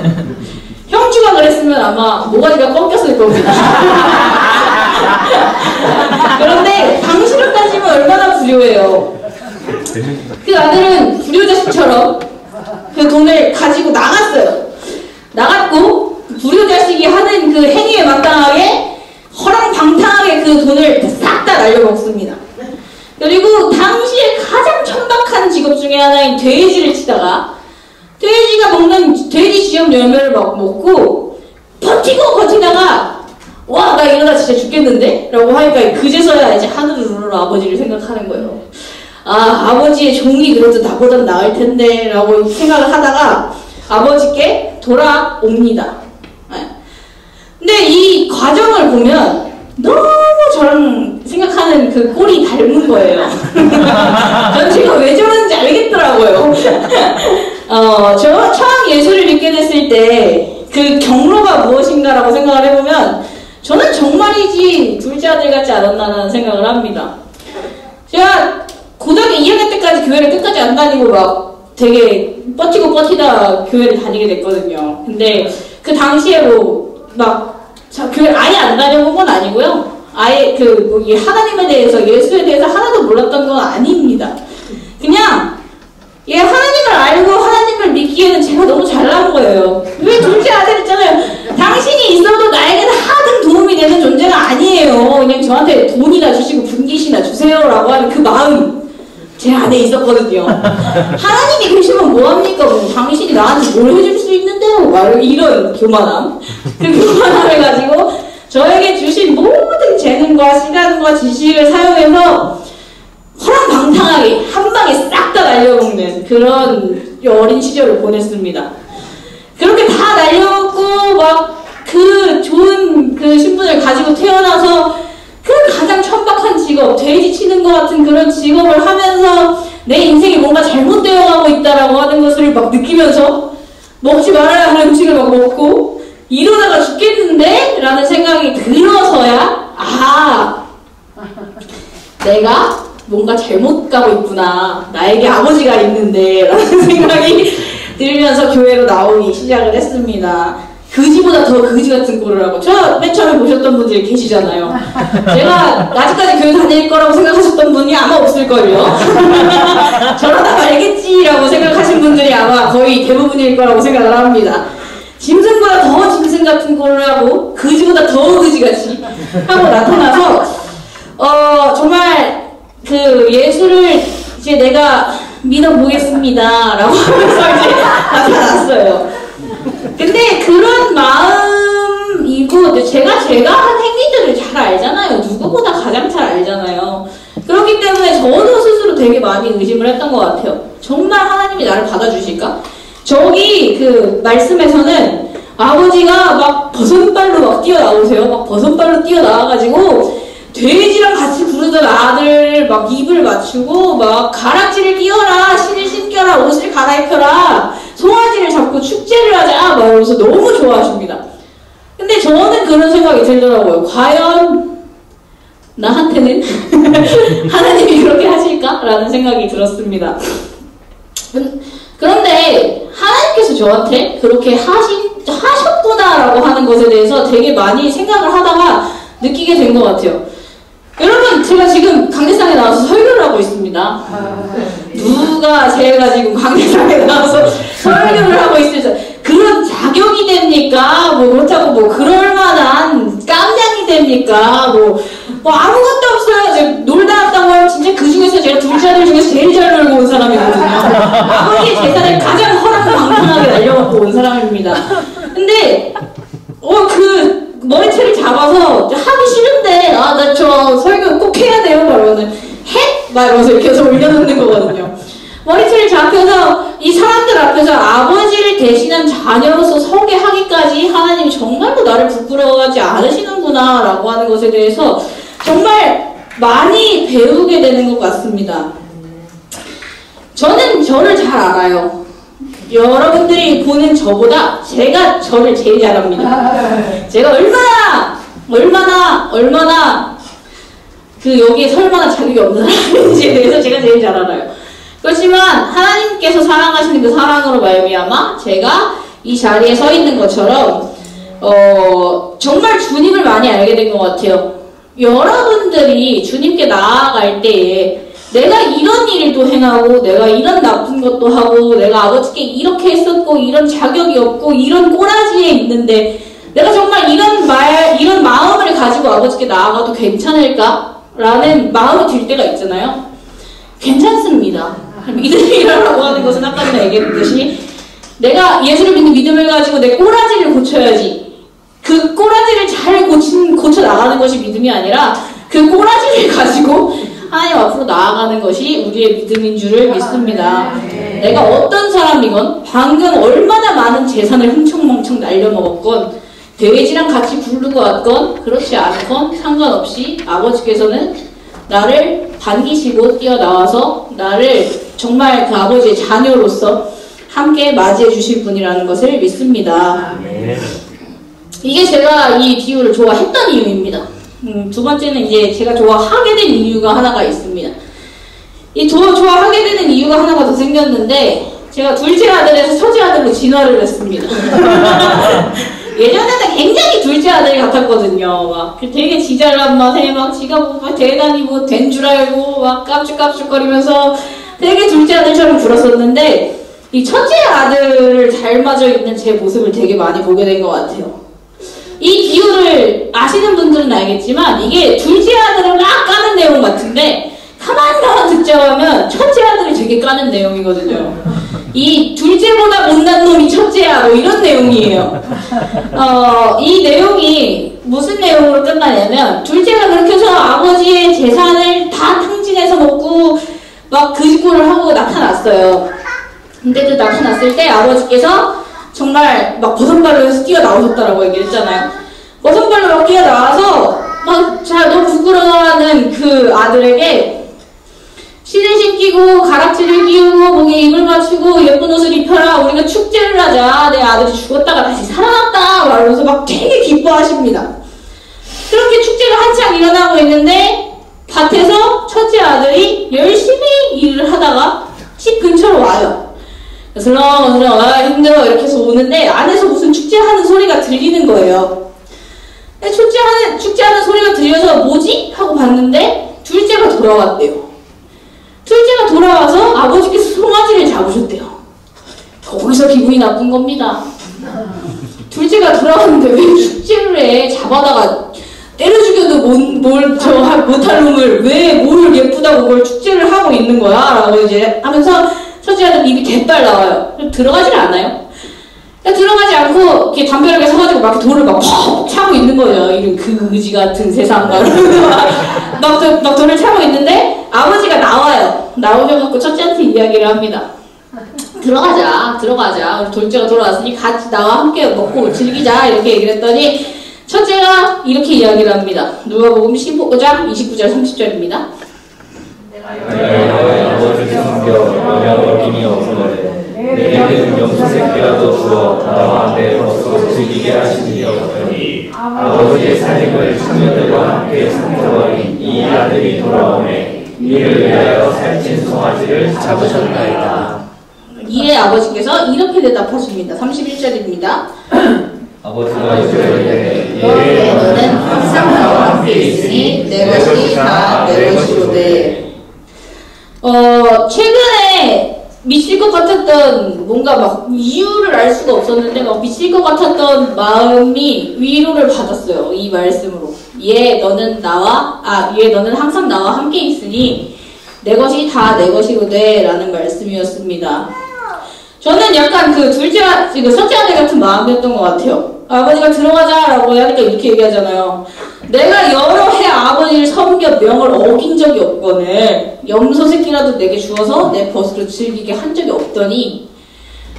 Speaker 1: 형주가 그랬으면 아마 모가지가 꺾였을 겁니다. 그런데 당시로 따지면 얼마나 불효해요. 그 아들은 불효자식처럼 그 돈을 가지고 나갔어요. 나갔고 불효자식이 하는 그 행위에 마땅하게 허랑방탕하게 그 돈을 싹 다 날려먹습니다. 그리고 당시에 가장 천박한 직업 중에 하나인 돼지를 치다가 돼지가 먹는 돼지 지역 열매를 막 먹고 버티다가 와, 나 이러다 진짜 죽겠는데? 라고 하니까 그제서야 이제 하늘으로 아버지를 생각하는 거예요. 아, 아버지의 종이 그래도 나보단 나을 텐데 라고 생각을 하다가 아버지께 돌아옵니다. 근데 이 과정을 보면 너무 저랑 생각하는 그 꼴이 닮은 거예요. 전 제가 왜 저러는지 알겠더라고요. 저 처음 예수를 믿게 됐을 때 그 경로가 무엇인가라고 생각을 해보면 저는 정말이지 둘째 아들 같지 않았나라는 생각을 합니다. 제가 고등학교 2학년 때까지 교회를 끝까지 안 다니고 막 되게 버티다 교회를 다니게 됐거든요. 근데 그 당시에 교회 아예 안 다녀본 건 아니고요. 아예 하나님에 대해서, 예수에 대해서 하나도 몰랐던 건 아닙니다. 그냥 하나님을 알고 하나님을 믿기에는 제가 너무 잘난 거예요. 왜 둘째 아들 있잖아요. 당신이 있어도 나에게는 하등 도움이 되는 존재가 아니에요. 그냥 저한테 돈이나 주시고 분깃이나 주세요라고 하는 그 마음 제 안에 있었거든요. 하나님이 계시면 뭐합니까? 당신이 나한테 뭘 해줄 수 있는데요? 이런 교만함. 그 교만함을 가지고 저에게 주신 모든 재능과 시간과 지식을 사용해서 허랑방탕하게 한 방에 싹 다 날려먹는 그런 어린 시절을 보냈습니다. 그렇게 다 날려먹고 막 그 좋은 그 신분을 가지고 태어나서 그 가장 천박한 직업, 돼지 치는 것 같은 그런 직업을 하면서 내 인생이 뭔가 잘못되어 가고 있다라고 하는 것을 막 느끼면서 먹지 말아야 하는 음식을 막 먹고 이러다가 죽겠는데? 라는 생각이 들어서야 내가 뭔가 잘못 가고 있구나. 나에게 아버지가 있는데 라는 생각이 들면서 교회로 나오기 시작을 했습니다. 그지보다 더 그지 같은 꼴을 하고 저 맨 처음에 보셨던 분들이 계시잖아요. 제가 아직까지 교회 다닐 거라고 생각하셨던 분이 아마 없을걸요. 저러다 말겠지라고 생각하신 분들이 아마 거의 대부분일 거라고 생각을 합니다. 짐승보다 더 짐승 같은 꼴을 하고 그지보다 더 그지같이 하고 나타나서 정말 그 예수를 이제 내가 믿어보겠습니다 라고 하면서 이제 나타났어요. 근데 그런 마음이고 제가 한 행위들을 잘 알잖아요. 누구보다 가장 잘 알잖아요. 그렇기 때문에 저도 스스로 되게 많이 의심을 했던 것 같아요. 정말 하나님이 나를 받아주실까? 저기 그 말씀에서는 아버지가 막 버선발로 막 뛰어나오세요. 막 버선발로 뛰어나와가지고 돼지랑 같이 부르던 아들 막 입을 맞추고 막 가락지를 끼워라, 신을 신겨라, 옷을 갈아입혀라, 송아지를 잡고 축제를 하자 막 이러면서 너무 좋아하십니다. 근데 저는 그런 생각이 들더라고요. 과연 나한테는 하나님이 그렇게 하실까? 라는 생각이 들었습니다. 그런데 하나님께서 저한테 그렇게 하셨구나라고 하는 것에 대해서 되게 많이 생각을 하다가 느끼게 된 것 같아요. 여러분, 제가 지금 강대상에 나와서 설교를 하고 있습니다. 누가 제가 지금 강대상에 나와서 설교를 하고 있을지 그런 자격이 됩니까? 그렇다고 그럴 만한 깜냥이 됩니까? 아무것도 없어요. 제가 놀다 왔다고 하면 진짜 그 중에서 제가 둘째 아들 중에서 제일 잘 놀고 온 사람이거든요. 아버지의 재산을 가장 허락방탕하게 날려먹고 온 사람입니다. 근데 그 머리채를 잡아서 하기 싫은데 나 저 설교 꼭 해야 돼요. 그러면은 막 이러면서 이렇게 해서 올려놓는 거거든요. 머리채를 잡혀서 이 사람들 앞에서 아버지를 대신한 자녀로서 서게 하기까지 하나님이 정말로 나를 부끄러워하지 않으시는구나 라고 하는 것에 대해서 정말 많이 배우게 되는 것 같습니다. 저는 저를 잘 알아요. 여러분들이 보는 저보다 제가 저를 제일 잘 압니다. 제가 얼마나 여기에 설마나 자격이 없는 사람인지에 대해서 제가 제일 잘 알아요. 그렇지만 하나님께서 사랑하시는 그 사랑으로 말미암아 제가 이 자리에 서 있는 것처럼 정말 주님을 많이 알게 된 것 같아요. 여러분들이 주님께 나아갈 때에 내가 이런 일을 또 행하고 내가 이런 나쁜 것도 하고 내가 아버지께 이렇게 했었고 이런 자격이 없고 이런 꼬라지에 있는데 내가 정말 이런 마음을 가지고 아버지께 나아가도 괜찮을까? 라는 마음이 들 때가 있잖아요. 괜찮습니다. 믿음이라고 하는 것은 아까 전에 얘기했듯이 내가 예수를 믿는 믿음을 가지고 내 꼬라지를 고쳐야지. 그 꼬라지를 잘 고쳐 나가는 것이 믿음이 아니라 그 꼬라지를 가지고 하나님 앞으로 나아가는 것이 우리의 믿음인 줄을 믿습니다. 내가 어떤 사람이건 방금 얼마나 많은 재산을 흥청망청 날려먹었건 돼지랑 같이 부르고 왔건 그렇지 않건 상관없이 아버지께서는 나를 반기시고 뛰어나와서 나를 정말 그 아버지의 자녀로서 함께 맞이해 주실 분이라는 것을 믿습니다. 이게 제가 이 비유를 좋아했던 이유입니다. 두 번째는 이제 제가 좋아하게 된 이유가 하나가 있습니다. 이 좋아하게 되는 이유가 하나가 더 생겼는데 제가 둘째 아들에서 첫째 아들로 진화를 했습니다. 예전에는 굉장히 둘째 아들이 같았거든요. 막 되게 지잘난 맛에 막 지가 뭐 대단히 뭐 된 줄 알고 막 깝죽깝죽거리면서 되게 둘째 아들처럼 굴었었는데 이 첫째 아들을 닮아져 있는 제 모습을 되게 많이 보게 된 것 같아요. 이 비유를 아시는 분들은 알겠지만 이게 둘째 아들을 막 까는 내용 같은데 가만 듣자고 하면 첫째 아들이 되게 까는 내용이거든요. 이 둘째보다 못난 놈이 첫째야 뭐 이런 내용이에요. 이 내용이 무슨 내용으로 끝나냐면 둘째가 그렇게 해서 아버지의 재산을 다 탕진해서 먹고 막 그 짓거리를 하고 나타났어요. 근데 그 나타났을 때 아버지께서 정말 막 버선발로 해서 뛰어나오셨다라고 얘기했잖아요. 버선발로 막 뛰어나와서 막 너무 부끄러워하는 그 아들에게 신을 신기고 가락지를 끼우고 목에 입을 맞추고 예쁜 옷을 입혀라 우리가 축제를 하자 내 아들이 죽었다가 다시 살아났다 말하면서 막 되게 기뻐하십니다. 그렇게 축제가 한창 일어나고 있는데 밭에서 첫째 아들이 열심히 일을 하다가 집 근처로 와요. 슬렁슬렁 힘들어 이렇게 해서 오는데 안에서 무슨 축제하는 소리가 들리는 거예요. 축제하는 소리가 들려서 뭐지? 하고 봤는데 둘째가 돌아왔대요. 둘째가 돌아와서 아버지께서 송아지를 잡으셨대요. 거기서 기분이 나쁜 겁니다. 둘째가 돌아왔는데 왜 축제를 해? 잡아다가 때려 죽여도 못할 놈을 왜 뭘 예쁘다고 그걸 축제를 하고 있는 거야? 라고 이제 하면서 첫째 아들 입이 대빨 나와요. 들어가질 않아요. 들어가지 않고 이렇게 담벼락에 서가지고 막 돌을 막 퍽 차고 있는 거예요. 이런 그지 같은 세상과 막 돌을 차고 있는데 아버지가 나와요. 나오셔갖고 첫째한테 이야기를 합니다. 들어가자. 우리 둘째가 돌아왔으니 같이 나와 함께 먹고 즐기자 이렇게 얘기를 했더니 첫째가 이렇게 이야기를 합니다. 누가복음 15장 29절 30절입니다.
Speaker 2: 내가 아버지를 섬겨 너며 어린이 없으므로 내게는 염소새끼라도 주어 나와 함께 먹고 즐기게 하시니 없더니 아버지의 살림을 청년들과 함께 삼켜버린 이 아들이 돌아오매 이를 위하여 살찐 송아지를 잡으셨나이다.
Speaker 1: 이에 아버지께서 이렇게 대답하십니다. 31절입니다.
Speaker 2: 아버지가 이르시되
Speaker 1: 너는 항상 나와 함께 있으니 내 것이 다 내 것이로되 최근에 미칠 것 같았던 뭔가 막 이유를 알 수가 없었는데 막 미칠 것 같았던 마음이 위로를 받았어요. 이 말씀으로. 너는 너는 항상 나와 함께 있으니 내 것이 다 내 것이로되 라는 말씀이었습니다. 저는 약간 그 첫째 아들 같은 마음이었던 것 같아요. 아버지가 들어가자라고 하니까 이렇게 얘기하잖아요. 내가 여러 해 아버지를 섬겨 명을 어긴 적이 없거늘 염소 새끼라도 내게 주어서 내 벗으로 즐기게 한 적이 없더니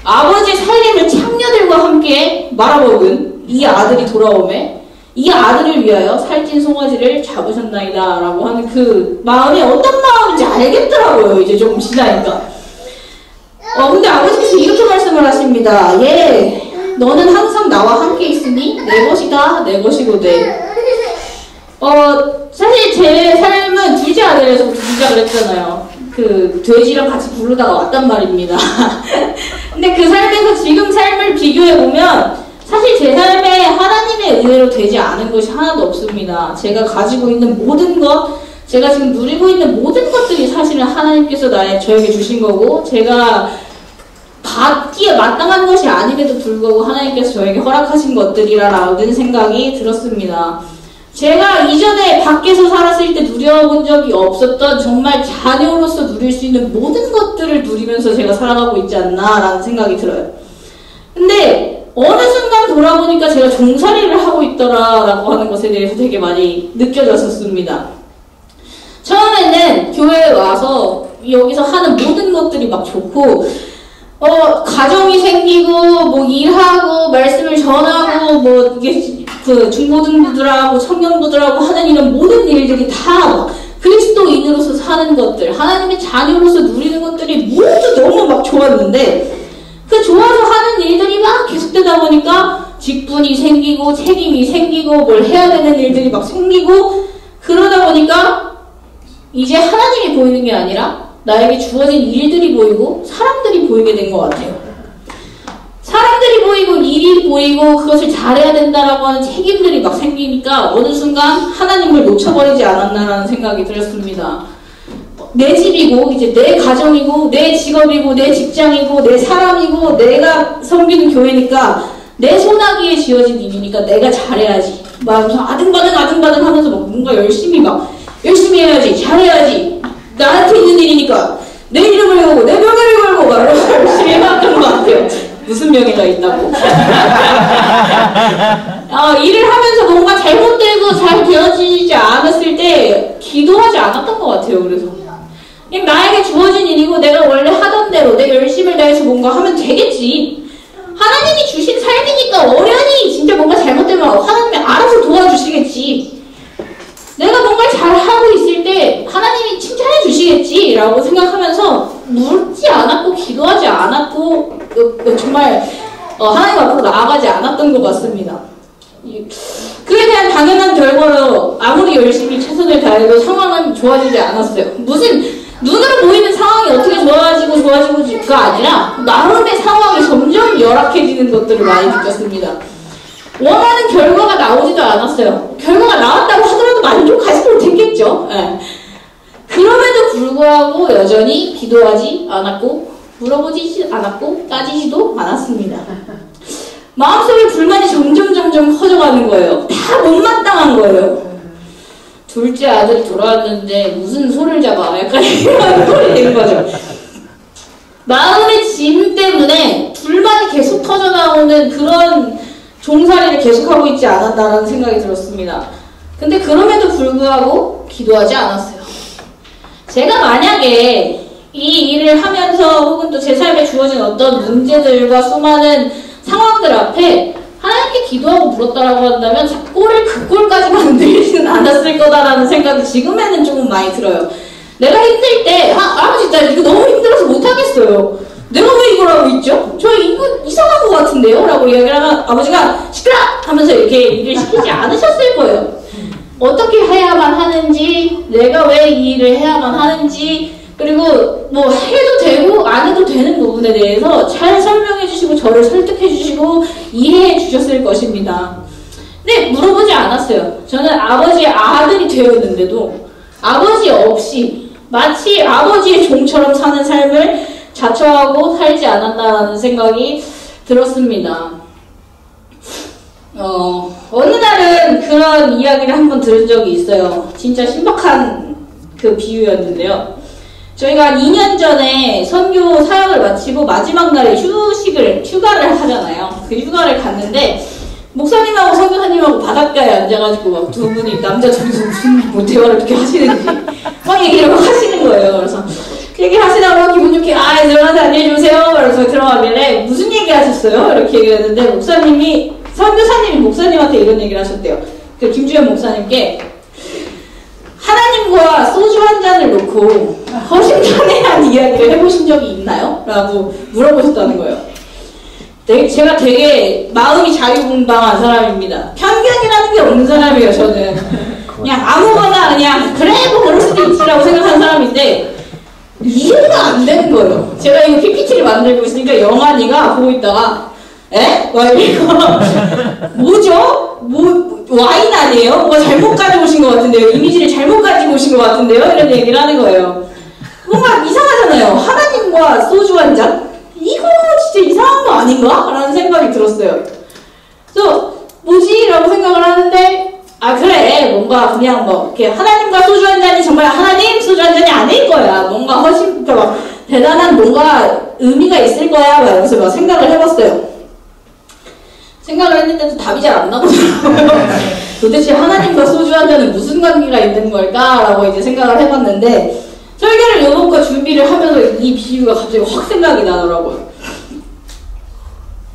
Speaker 1: 아버지의 살림을 창녀들과 함께 말아먹은 이 아들이 돌아오매 이 아들을 위하여 살찐 송아지를 잡으셨나이다 라고 하는 그 마음이 어떤 마음인지 알겠더라고요. 이제 조금 지나니까. 근데 아버지께서 이렇게 말씀을 하십니다. 너는 항상 나와 함께 있으니 내 것이다 내 것이로되. 사실 제 삶은 둘째 아들에서부터 시작을 했잖아요. 그 돼지랑 같이 부르다가 왔단 말입니다. 근데 그 삶에서 지금 삶을 비교해보면 사실 제 삶에 하나님의 은혜로 되지 않은 것이 하나도 없습니다. 제가 가지고 있는 모든 것, 제가 지금 누리고 있는 모든 것들이 사실은 하나님께서 저에게 주신 거고 제가 받기에 마땅한 것이 아님에도 불구하고 하나님께서 저에게 허락하신 것들이라는 생각이 들었습니다. 제가 이전에 밖에서 살았을 때 누려본 적이 없었던 정말 자녀로서 누릴 수 있는 모든 것들을 누리면서 제가 살아가고 있지 않나라는 생각이 들어요. 근데 어느 순간 돌아보니까 제가 종살이를 하고 있더라라고 하는 것에 대해서 되게 많이 느껴졌었습니다. 처음에는 교회에 와서 여기서 하는 모든 것들이 막 좋고 가정이 생기고 뭐 일하고 말씀을 전하고 뭐 이게 그 중고등부들하고 청년부들하고 하는 이런 모든 일들이 다 그리스도인으로서 사는 것들, 하나님의 자녀로서 누리는 것들이 모두 너무 막 좋았는데 그 좋아서 하는 일들이 막 계속되다 보니까 직분이 생기고 책임이 생기고 뭘 해야 되는 일들이 막 생기고 그러다 보니까 이제 하나님이 보이는 게 아니라 나에게 주어진 일들이 보이고 사람들이 보이게 된 것 같아요. 사람들이 보이고 일이 보이고 그것을 잘해야 된다라고 하는 책임들이 막 생기니까 어느 순간 하나님을 놓쳐버리지 않았나라는 생각이 들었습니다. 내 집이고 이제 내 가정이고 내 직업이고 내 직장이고 내 사람이고 내가 섬기는 교회니까 내 손아귀에 지어진 일이니까 내가 잘해야지 막 아등바등 하면서 막 뭔가 열심히 해야지 잘해야지 나한테 있는 일이니까 내 이름을 걸고 내 명예를 걸고 막 열심히 해왔던 것 같아요. 무슨 명예가 있다고. 일을 하면서 뭔가 잘못되고 잘 되어지지 않았을 때 기도하지 않았던 것 같아요. 그래서 그냥 나에게 주어진 일이고 내가 원래 하던 대로 내 열심을 다해서 뭔가 하면 되겠지. 하나님이 주신 삶이니까 어련히 진짜 뭔가 잘못되면 하나님이 알아서 도와주시겠지. 내가 뭔가를 잘하고 있을 때 하나님이 칭찬해 주시겠지 라고 생각하면서 묻지 않았고 기도하지 않았고 정말 하나님 앞으로 나아가지 않았던 것 같습니다. 그에 대한 당연한 결과로 아무리 열심히 최선을 다해도 상황은 좋아지지 않았어요. 무슨 눈으로 보이는 상황이 어떻게 좋아지고가 아니라 마음의 상황이 점점 열악해지는 것들을 많이 느꼈습니다. 원하는 결과가 나오지도 않았어요. 결과가 나왔다고 하더라도 만족하지 못했겠죠. 그럼에도 불구하고 여전히 기도하지 않았고 물어보지 않았고 따지지도 않았습니다. 마음속에 불만이 점점 커져가는 거예요. 다 못마땅한 거예요. 둘째 아들이 돌아왔는데 무슨 소를 잡아 약간 이런 소리 된 거죠. 마음의 짐 때문에 불만이 계속 터져나오는 그런 종살이를 계속하고 있지 않았나라는 생각이 들었습니다. 근데 그럼에도 불구하고 기도하지 않았어요. 제가 만약에 이 일을 하면서 혹은 또 제 삶에 주어진 어떤 문제들과 수많은 상황들 앞에 하나님께 기도하고 물었다라고 한다면 꼴을 그 꼴까지 만들지는 않았을 거다라는 생각이 지금에는 조금 많이 들어요. 내가 힘들 때 아버지 나 이거 너무 힘들어서 못하겠어요. 내가 왜 이걸 하고 있죠? 저 이거 이상한 것 같은데요? 라고 이야기를 하면 아버지가 시끄러! 하면서 이렇게 일을 시키지 않으셨을 거예요. 어떻게 해야만 하는지, 내가 왜 이 일을 해야만 하는지, 그리고 뭐 해도 되고 안 해도 되는 부분에 대해서 잘 설명해 주시고 저를 설득해 주시고 이해해 주셨을 것입니다. 근데 물어보지 않았어요. 저는 아버지의 아들이 되었는데도 아버지 없이 마치 아버지의 종처럼 사는 삶을 자처하고 살지 않았나라는 생각이 들었습니다. 어느 날은 그런 이야기를 한번 들은 적이 있어요. 진짜 신박한 그 비유였는데요. 저희가 2년 전에 선교 사역을 마치고 마지막 날에 휴가를 하잖아요. 그 휴가를 갔는데 목사님하고 선교사님하고 바닷가에 앉아가지고 막 두 분이 남자 둘이서 무슨 뭐 대화를 이렇게 하시는지 막 얘기를 막 하시는 거예요. 그래서 그 얘기 하시다가 기분 좋게 들어가서 안녕히 주세요. 그래서 들어가길래 무슨 얘기 하셨어요? 이렇게 얘기했는데 선교사님이 목사님한테 이런 얘기를 하셨대요. 그 김주현 목사님께 하나님과 소주 한 잔을 놓고 허심탄회한 이야기를 해보신 적이 있나요? 라고 물어보셨다는 거예요. 제가 되게 마음이 자유분방한 사람입니다. 편견이라는 게 없는 사람이에요, 저는. 그냥 아무거나 그냥 그래 뭐 그럴 수도 있지라고 생각하는 사람인데 이해가 안 되는 거예요. 제가 이거 PPT를 만들고 있으니까 영환이가 보고 있다가 에? 와 이거 뭐죠? 와인 아니에요? 뭔가 잘못 가지고 오신 것 같은데요? 이미지를 잘못 가지고 오신 것 같은데요? 이런 얘기를 하는 거예요. 뭔가 이상하잖아요. 하나님과 소주 한 잔? 이거 진짜 이상한 거 아닌가? 라는 생각이 들었어요. 그래서 뭐지? 라고 생각을 하는데 그래 뭔가 그냥 뭐 이렇게 하나님과 소주 한 잔이 정말 하나님 소주 한 잔이 아닐 거야. 뭔가 그러니까 막 대단한 뭔가 의미가 있을 거야. 막 이러면서 막 생각을 해봤어요. 생각을 했는데도 답이 잘 안 나오더라고요. 도대체 하나님과 소주 한 잔은 무슨 관계가 있는 걸까? 라고 이제 생각을 해봤는데 설교를 요번과 준비를 하면서 이 비유가 갑자기 확 생각이 나더라고요.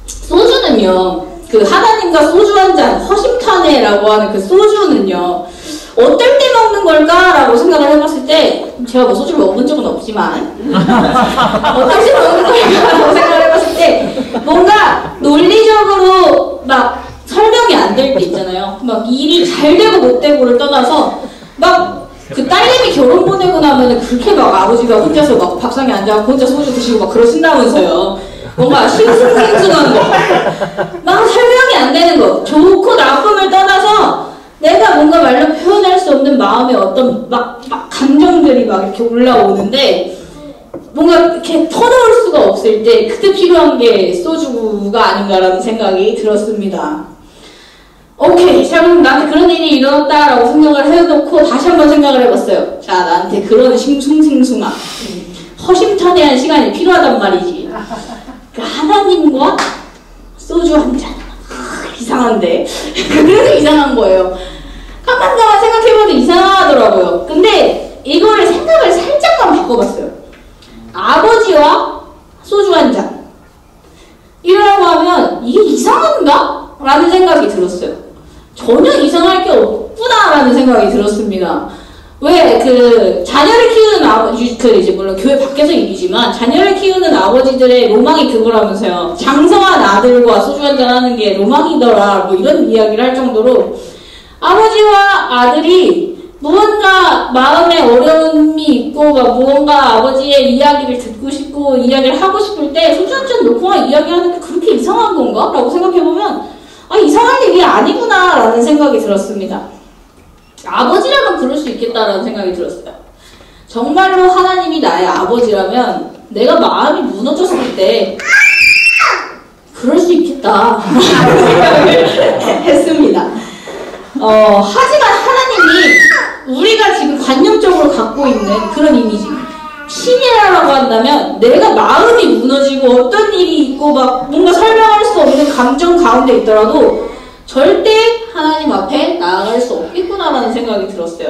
Speaker 1: 소주는요, 그 하나님과 소주 한 잔, 허심탄회라고 하는 그 소주는요, 어떨 때 먹는 걸까? 라고 생각을 해봤을 때, 제가 뭐 소주를 먹은 적은 없지만, 어떨 때 먹는 걸까? 라고 생각을 해봤을 때, 뭔가 논리적으로 막 설명이 안 될 때 있잖아요. 막 일이 잘 되고 못 되고를 떠나서, 막 그 딸내미 결혼 보내고 나면은 그렇게 막 아버지가 혼자서 막 밥상에 앉아서 혼자 소주 드시고 막 그러신다면서요. 뭔가 싱숭생숭한 거. 막 설명이 안 되는 거. 좋고 나쁨을 떠나서 내가 뭔가 말로 표현할 수 없는 마음의 어떤 막 감정들이 막 이렇게 올라오는데 뭔가 이렇게 터놓을 수가 없을 때 그때 필요한 게 소주가 아닌가라는 생각이 들었습니다. 오케이. 자, 그럼 나한테 그런 일이 일어났다라고 생각을 해놓고 다시 한번 생각을 해봤어요. 자, 나한테 그런 싱숭생숭한 허심탄회한 시간이 필요하단 말이지. 하나님과 소주 한 잔. 이상한데? 그래서 이상한 거예요. 가만 생각해봐도 이상하더라고요. 근데 이거를 생각을 살짝만 바꿔봤어요. 아버지와 소주 한 잔. 이러라고 하면 이게 이상한가? 라는 생각이 들었어요. 전혀 이상할 게 없구나라는 생각이 들었습니다. 왜 자녀를 키우는 이제 물론 교회 밖에서 일이지만 자녀를 키우는 아버지들의 로망이 그거라면서요. 장성한 아들과 소주 한잔 하는 게 로망이더라. 뭐 이런 이야기를 할 정도로 아버지와 아들이 무언가 마음에 어려움이 있고 무언가 아버지의 이야기를 듣고 싶고 이야기를 하고 싶을 때 소주 한잔 놓고 이야기하는 게 그렇게 이상한 건가? 라고 생각해보면 이상한 일이 아니구나 라는 생각이 들었습니다. 아버지라면 그럴 수 있겠다라는 생각이 들었어요. 정말로 하나님이 나의 아버지라면 내가 마음이 무너졌을 때 그럴 수 있겠다 라는 생각을 했습니다. 하지만 하나님이 우리가 지금 관념적으로 갖고 있는 그런 이미지 신이라고 한다면 내가 마음이 무너지고 어떤 일이 있고 뭔가 설명할 수 없는 감정 가운데 있더라도 절대 하나님 앞에 나아갈 수 없겠구나라는 생각이 들었어요.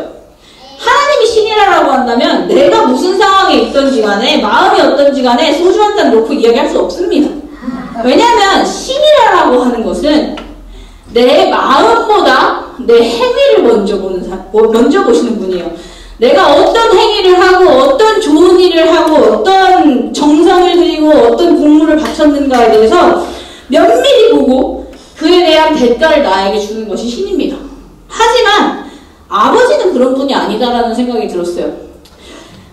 Speaker 1: 하나님이 신이라고 한다면 내가 무슨 상황에 있던지 간에 마음이 어떤지 간에 소주 한 잔 놓고 이야기할 수 없습니다. 왜냐하면 신이라고 하는 것은 내 마음보다 내 행위를 먼저 보시는 분이에요. 내가 어떤 행위를 하고 어떤 좋은 일을 하고 어떤 정성을 들이고 어떤 공물을 바쳤는가에 대해서 면밀히 보고 그에 대한 대가를 나에게 주는 것이 신입니다. 하지만 아버지는 그런 분이 아니다라는 생각이 들었어요.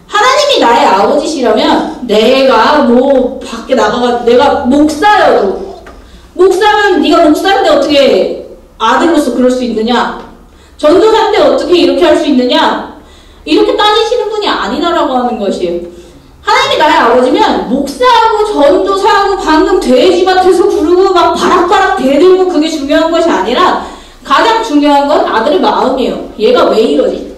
Speaker 1: 하나님이 나의 아버지시라면 내가 밖에 나가가 내가 목사여도 목사면 네가 목사인데 어떻게 아들로서 그럴 수 있느냐? 전도사인데 어떻게 이렇게 할 수 있느냐? 이렇게 따지시는 분이 아니다라고 하는 것이에요. 하나님이 나의 아버지면 목사하고 전도사하고 방금 돼지밭에서 부르고 막 바락바락 대들고 그게 중요한 것이 아니라 가장 중요한 건 아들의 마음이에요. 얘가 왜 이러지?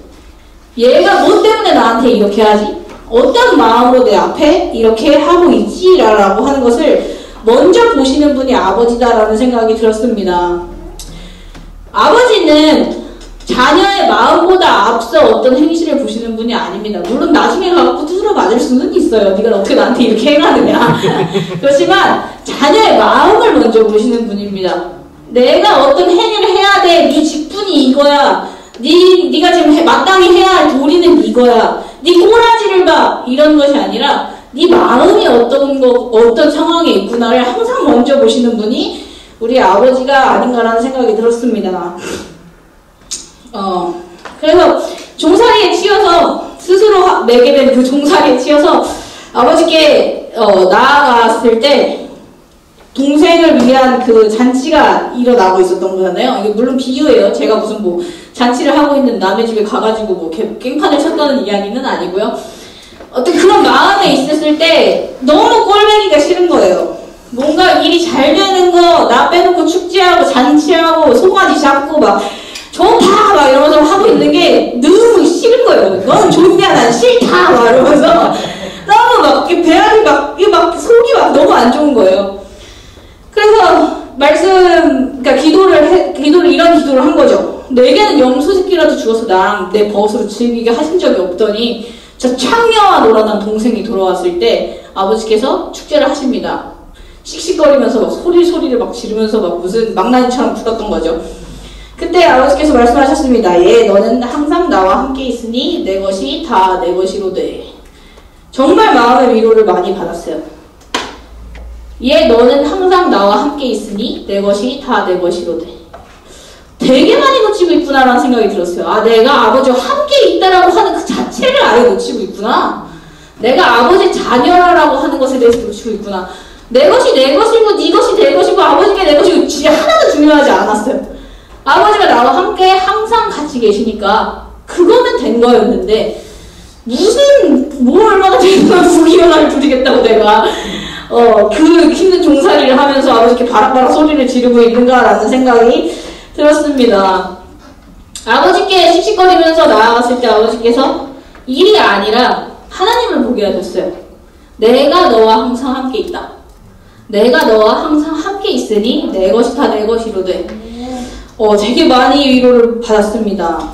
Speaker 1: 얘가 뭐 때문에 나한테 이렇게 하지? 어떤 마음으로 내 앞에 이렇게 하고 있지라고 하는 것을 먼저 보시는 분이 아버지다라는 생각이 들었습니다. 아버지는 자녀의 마음보다 앞서 어떤 행실을 보시는 분이 아닙니다. 물론 나중에 가서 두드려 맞을 수는 있어요. 네가 어떻게 나한테 이렇게 행하느냐. 그렇지만 자녀의 마음을 먼저 보시는 분입니다. 내가 어떤 행위를 해야 돼. 네 직분이 이거야. 네가 지금 마땅히 해야 할 도리는 이거야. 네 꼬라지를 봐. 이런 것이 아니라 네 마음이 어떤 상황에 있구나를 항상 먼저 보시는 분이 우리 아버지가 아닌가라는 생각이 들었습니다. 그래서 종살이에 치여서 스스로 내게 된 그 종살이에 치여서 아버지께 나아갔을 때 동생을 위한 그 잔치가 일어나고 있었던 거잖아요. 이게 물론 비유예요. 제가 무슨 뭐 잔치를 하고 있는 남의 집에 가가지고 뭐 깽판을 쳤다는 이야기는 아니고요. 어떤 그런 마음에 있었을 때 너무 꼴보기가 싫은 거예요. 뭔가 일이 잘 되는 거 나 빼놓고 축제하고 잔치하고 송아지 잡고 막 좋다 막 이러면서 하고 있는 게 너무 싫은 거예요. 넌 좋냐 난 싫다 막 이러면서 너무 막 배알이 막 속이 막 너무 안 좋은 거예요. 그래서 그러니까 기도를 이런 기도를 한 거죠. 내게는 염소새끼라도 죽어서 나랑 내 벗으로 즐기게 하신 적이 없더니 저 창녀와 놀아난 동생이 돌아왔을 때 아버지께서 축제를 하십니다. 씩씩거리면서 막 소리를 막 지르면서 막 무슨 망나니처럼 굴었던 거죠. 그때 아버지께서 말씀하셨습니다. 예, 너는 항상 나와 함께 있으니 내 것이 다 내 것이로 돼. 정말 마음의 위로를 많이 받았어요. 예, 너는 항상 나와 함께 있으니 내 것이 다 내 것이로 돼. 되게 많이 놓치고 있구나라는 생각이 들었어요. 아, 내가 아버지와 함께 있다라고 하는 그 자체를 아예 놓치고 있구나. 내가 아버지 자녀라고 하는 것에 대해서 놓치고 있구나. 내 것이 내 것이고 네 것이 내 것이고 아버지가 내 것이고 진짜 하나도 중요하지 않았어요. 아버지가 나와 함께 항상 같이 계시니까 그거면 된 거였는데 뭐 얼마나 되면 불이연을 부리겠다고 내가 그 힘든 종살이를 하면서 아버지께 바락바락 소리를 지르고 있는가라는 생각이 들었습니다. 아버지께 씩씩거리면서 나아갔을 때 아버지께서 일이 아니라 하나님을 보게 하셨어요. 내가 너와 항상 함께 있다. 내가 너와 항상 함께 있으니 내 것이 다 내 것이로 돼. 되게 많이 위로를 받았습니다.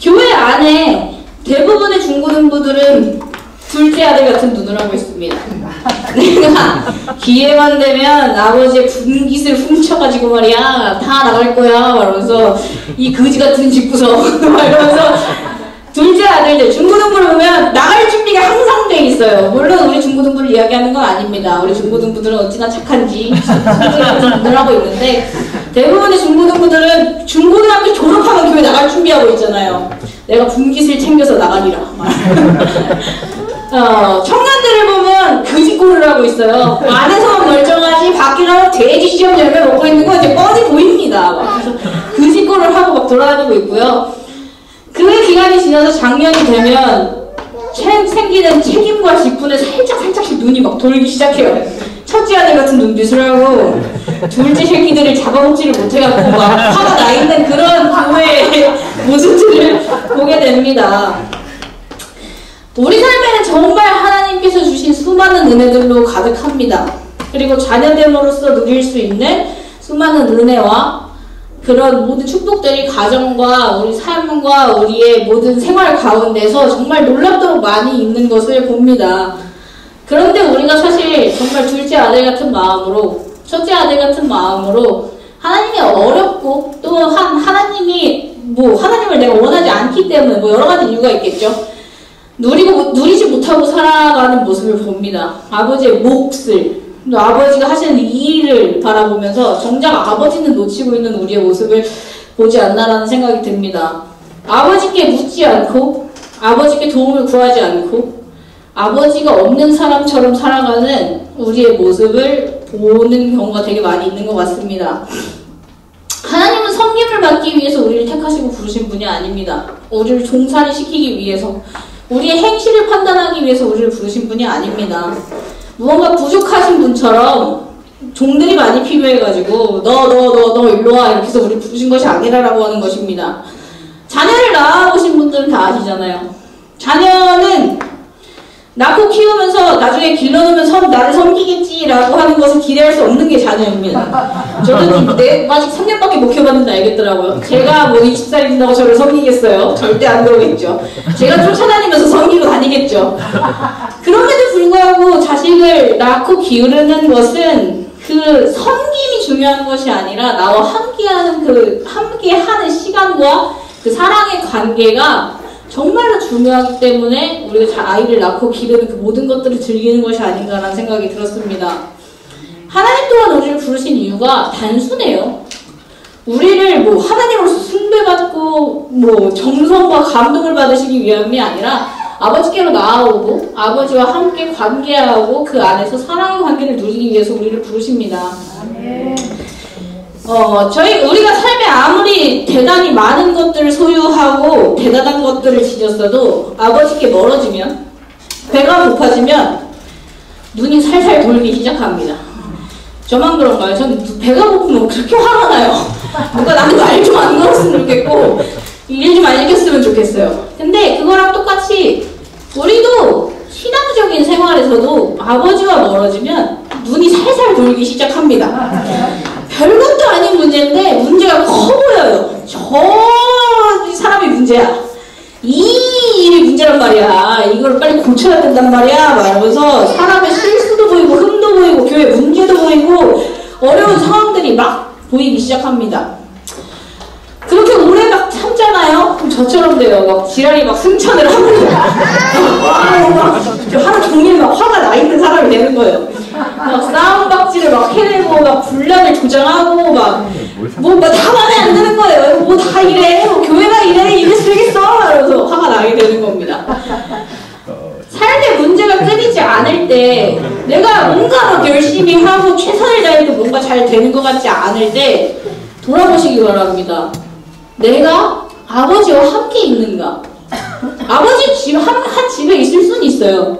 Speaker 1: 교회 안에 대부분의 중고등부들은 둘째 아들 같은 눈을 하고 있습니다. 내가 기회만 되면 아버지의 분깃을 훔쳐가지고 말이야 다 나갈 거야 말하면서 이 거지 같은 집구석 말하면서 둘째 아들들 중고등부를 보면 나갈 준비가 항상 돼 있어요. 물론 우리 중고등부를 이야기하는 건 아닙니다. 우리 중고등부들은 어찌나 착한지 거지 같은 눈을 하고 있는데 대부분의 중고등부들은 중고등학교 졸업하면 교회 나갈 준비하고 있잖아요. 내가 분깃을 챙겨서 나가리라. 청년들을 보면 거지꼴을 하고 있어요. 안에서만 멀쩡하지 밖에 가면 돼지 시험 열매 먹고 있는 거 이제 뻔히 보입니다. 그래서 거지꼴을 하고 막 돌아다니고 있고요. 그 기간이 지나서 작년이 되면 생기는 책임과 직분에 살짝씩 눈이 막 돌기 시작해요. 첫째 아들 같은 눈빛을 하고 둘째 새끼들을 잡아먹지를 못해갖고 막 화가 나 있는 그런 교회의 모습들을 보게 됩니다. 우리 삶에는 정말 하나님께서 주신 수많은 은혜들로 가득합니다. 그리고 자녀됨으로써 누릴 수 있는 수많은 은혜와 그런 모든 축복들이 가정과 우리 삶과 우리의 모든 생활 가운데서 정말 놀랍도록 많이 있는 것을 봅니다. 그런데 우리가 사실 정말 둘째 아들 같은 마음으로 첫째 아들 같은 마음으로 하나님이 어렵고 또 하나님을 내가 원하지 않기 때문에 여러 가지 이유가 있겠죠. 누리지 못하고 살아가는 모습을 봅니다. 아버지의 몫을 또 아버지가 하시는 일을 바라보면서 정작 아버지는 놓치고 있는 우리의 모습을 보지 않나라는 생각이 듭니다. 아버지께 묻지 않고 아버지께 도움을 구하지 않고 아버지가 없는 사람처럼 살아가는 우리의 모습을 보는 경우가 되게 많이 있는 것 같습니다. 하나님은 섬김을 받기 위해서 우리를 택하시고 부르신 분이 아닙니다. 우리를 종살이 시키기 위해서 우리의 행실을 판단하기 위해서 우리를 부르신 분이 아닙니다. 무언가 부족하신 분처럼 종들이 많이 필요해가지고 너 일로 와 이렇게 해서 우리 부르신 것이 아니라라고 하는 것입니다. 자녀를 낳아보신 분들은 다 아시잖아요. 자녀는 낳고 키우면서 나중에 길러놓으면 나를 섬기겠지라고 하는 것을 기대할 수 없는 게 자녀입니다. 저는 아직 3년밖에 못 키워봤는데 알겠더라고요. 제가 뭐 20살이 된다고 저를 섬기겠어요? 절대 안 그러겠죠. 제가 쫓아다니면서 섬기고 다니겠죠. 그럼에도 불구하고 자식을 낳고 기르는 것은 그 섬김이 중요한 것이 아니라 나와 함께하는 시간과 그 사랑의 관계가 정말로 중요하기 때문에 우리가 아이를 낳고 기르는 그 모든 것들을 즐기는 것이 아닌가라는 생각이 들었습니다. 하나님 또한 우리를 부르신 이유가 단순해요. 우리를 뭐 하나님으로서 숭배받고 뭐 정성과 감동을 받으시기 위함이 아니라 아버지께로 나아오고 아버지와 함께 관계하고 그 안에서 사랑의 관계를 누리기 위해서 우리를 부르십니다. 우리가 삶에 아무리 대단히 많은 것들을 소유하고 대단한 것들을 지녔어도 아버지께 멀어지면, 배가 고파지면 눈이 살살 돌기 시작합니다. 저만 그런가요? 전 배가 고프면 그렇게 화가 나요. 누가 나한테 말 좀 안 걸었으면 좋겠고 일 좀 안 시켰으면 좋겠어요. 근데 그거랑 똑같이 우리도 신앙적인 생활에서도 아버지와 멀어지면 눈이 살살 돌기 시작합니다. 별것도 아닌 문제인데 문제가 커 보여요. 저 사람이 문제야. 이 일이 문제란 말이야. 이걸 빨리 고쳐야 된단 말이야. 막 이러면서 사람의 실수도 보이고 흠도 보이고 교회 문제도 보이고 어려운 상황들이 막 보이기 시작합니다. 그렇게 오래 막 참잖아요? 그럼 저처럼 돼요. 막 지랄이 막 승천을 하고 하루 종일 막 화가 나 있는 사람이 되는 거예요. 막 싸움박질을 막 해내고 막 분량을 조장하고 막 다 마음에 안 드는 거예요. 뭐 다 이래. 교회가 이래 쓰겠어. 이러면서 화가 나게 되는 겁니다. 삶의 문제가 끊이지 않을 때 내가 뭔가 막 열심히 하고 최선을 다해도 뭔가 잘 되는 것 같지 않을 때 돌아보시기 바랍니다. 내가 아버지와 함께 있는가? 아버지 한 집에 있을 수는 있어요.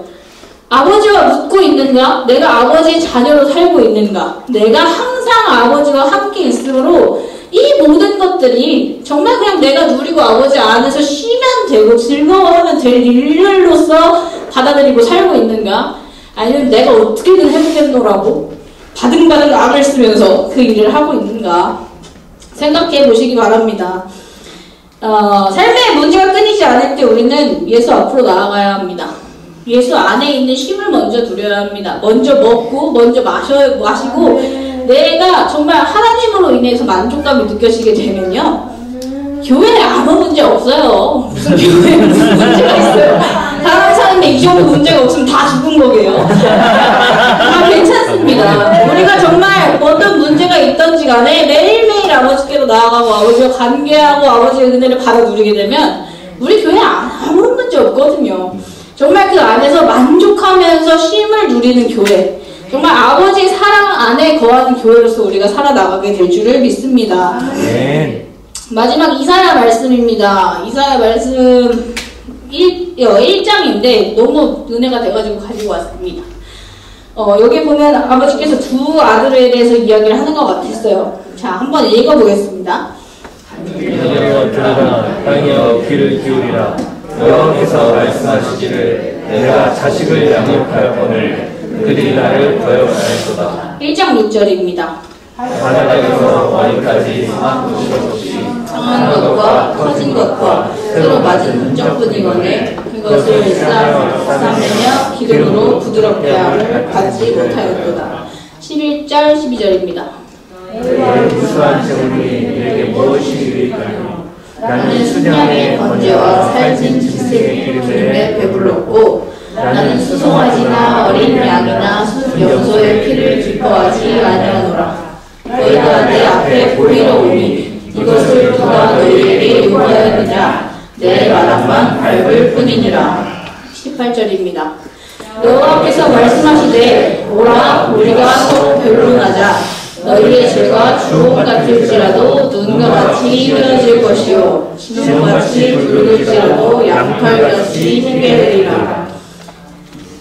Speaker 1: 아버지와 묻고 있는가? 내가 아버지의 자녀로 살고 있는가? 내가 항상 아버지와 함께 있으므로 이 모든 것들이 정말 그냥 내가 누리고 아버지 안에서 쉬면 되고 즐거워하면 될 일로서 받아들이고 살고 있는가? 아니면 내가 어떻게든 해보겠노라고 바등바등 악을 쓰면서 그 일을 하고 있는가? 생각해 보시기 바랍니다. 삶의 문제가 끊이지 않을 때 우리는 예수 앞으로 나아가야 합니다. 예수 안에 있는 쉼을 먼저 누려야 합니다. 먼저 먹고 먼저 마시고 내가 정말 하나님으로 인해서 만족감이 느껴지게 되면요, 교회에 아무 문제 없어요. 무슨 교회에 무슨 문제가 있어요. 사람 사는데 이 정도 문제가 없으면 다 죽은 거게요. 다 괜찮습니다. 우리가 정말 어떤 문제가 있던지 간에 매일매일 아버지께로 나아가고 아버지와 관계하고 아버지의 은혜를 받아 누리게 되면 우리 교회에 아무런 문제 없거든요. 정말 그 안에서 만족하면서 쉼을 누리는 교회, 정말 아버지의 사랑 안에 거하는 교회로서 우리가 살아나가게 될 줄을 믿습니다. 마지막 이사야 말씀입니다. 이사야 말씀 1장인데 너무 은혜가 돼가지고 가지고 왔습니다. 여기 보면 아버지께서 두 아들에 대해서 이야기를 하는 것 같았어요. 자, 한번 읽어보겠습니다.
Speaker 2: 이제여 들으라, 땅이여 귀를 기울이라. 여호와께서 말씀하시기를 내가 자식을 양육하였거늘 그들이 나를 거역하였도다. 1장 6절입니다. 바닥에서 머리까지 상한 곳이 없이 상한 것과 터진 것과 새로 맞은 흔적뿐이거늘 그것을 싸매며 기름으로 부드럽게 함을 받지 못하였도다. 11절 12절입니다. 너의 무수한 재물이 내게 무엇이 유익하뇨? 나는 순양의 번제와 살진 지색의 기름에 배불렀고 나는 수송아지나 어린 양이나 염소의 피를 기뻐하지 아니하노라. 너희가 내 앞에 보이러 오니 이것을 누가 너희에게 요구하였느냐? 내 마당만 밟을 뿐이니라. 18절입니다. 여호와께서 말씀하시되 오라, 우리가 서로 변론하자.
Speaker 1: 너희의 죄가 주홍 같을지라도 눈과 같이 희어질 것이요 진홍같이 붉을지라도 양털같이 흰게 되리라.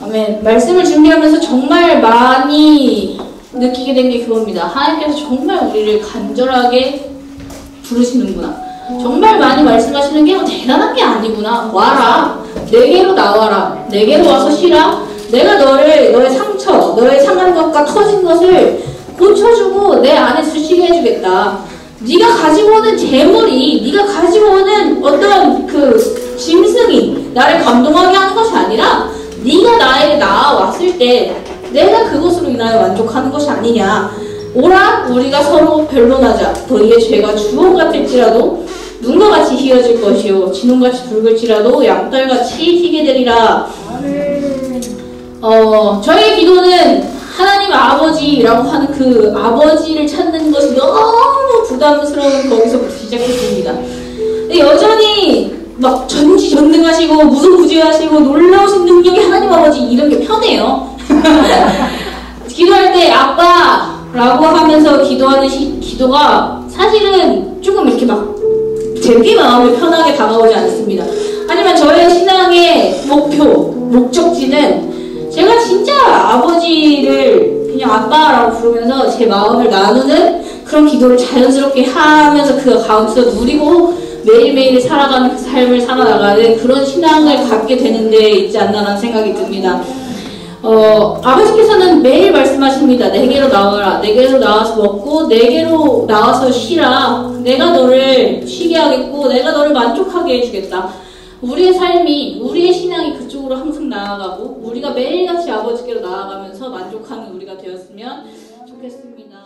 Speaker 1: 아멘. 말씀을 준비하면서 정말 많이 느끼게 된 게 그겁니다. 하나님께서 정말 우리를 간절하게 부르시는구나. 정말 많이 말씀하시는 게 대단한 게 아니구나. 와라. 내게로 나와라. 내게로 와서 쉬라. 내가 너의 상처, 너의 상한 것과 터진 것을 고쳐주고 내 안에 쉬게 해주겠다. 네가 가지고 오는 재물이, 네가 가지고 오는 어떤 그 짐승이 나를 감동하게 하는 것이 아니라 네가 나에게 나와왔을 때 내가 그것으로 인하여 만족하는 것이 아니냐. 오라, 우리가 서로 변론하자. 너희의 죄가 주홍 같을지라도 눈과 같이 희어질 것이요 진홍같이 붉을지라도 양털같이 희게 되리라. 저의 기도는 하나님 아버지라고 하는 그 아버지를 찾는 것이 너무 부담스러운 거기서부터 시작했습니다. 근데 여전히 막 전지전능하시고 무소부지하시고 놀라우신 능력이 하나님 아버지 이런 게 편해요. 기도할 때 아빠라고 하면서 기도하는 기도가 사실은 조금 이렇게 막 제게 마음이 편하게 다가오지 않습니다. 하지만 저의 신앙의 목적지는 제가 진짜 아버지를 그냥 아빠라고 부르면서 제 마음을 나누는 그런 기도를 자연스럽게 하면서 그 가운데서 누리고 매일매일 살아가는 그 삶을 살아나가는 그런 신앙을 갖게 되는 데 있지 않나라는 생각이 듭니다. 아버지께서는 매일 말씀하십니다. 내게로 나와라. 내게로 나와서 먹고 내게로 나와서 쉬라. 내가 너를 쉬게 하겠고 내가 너를 만족하게 해주겠다. 우리의 삶이, 우리의 신앙이 그쪽으로 항상 나아가고 우리가 매일같이 아버지께로 나아가면서 만족하는 우리가 되었으면 좋겠습니다.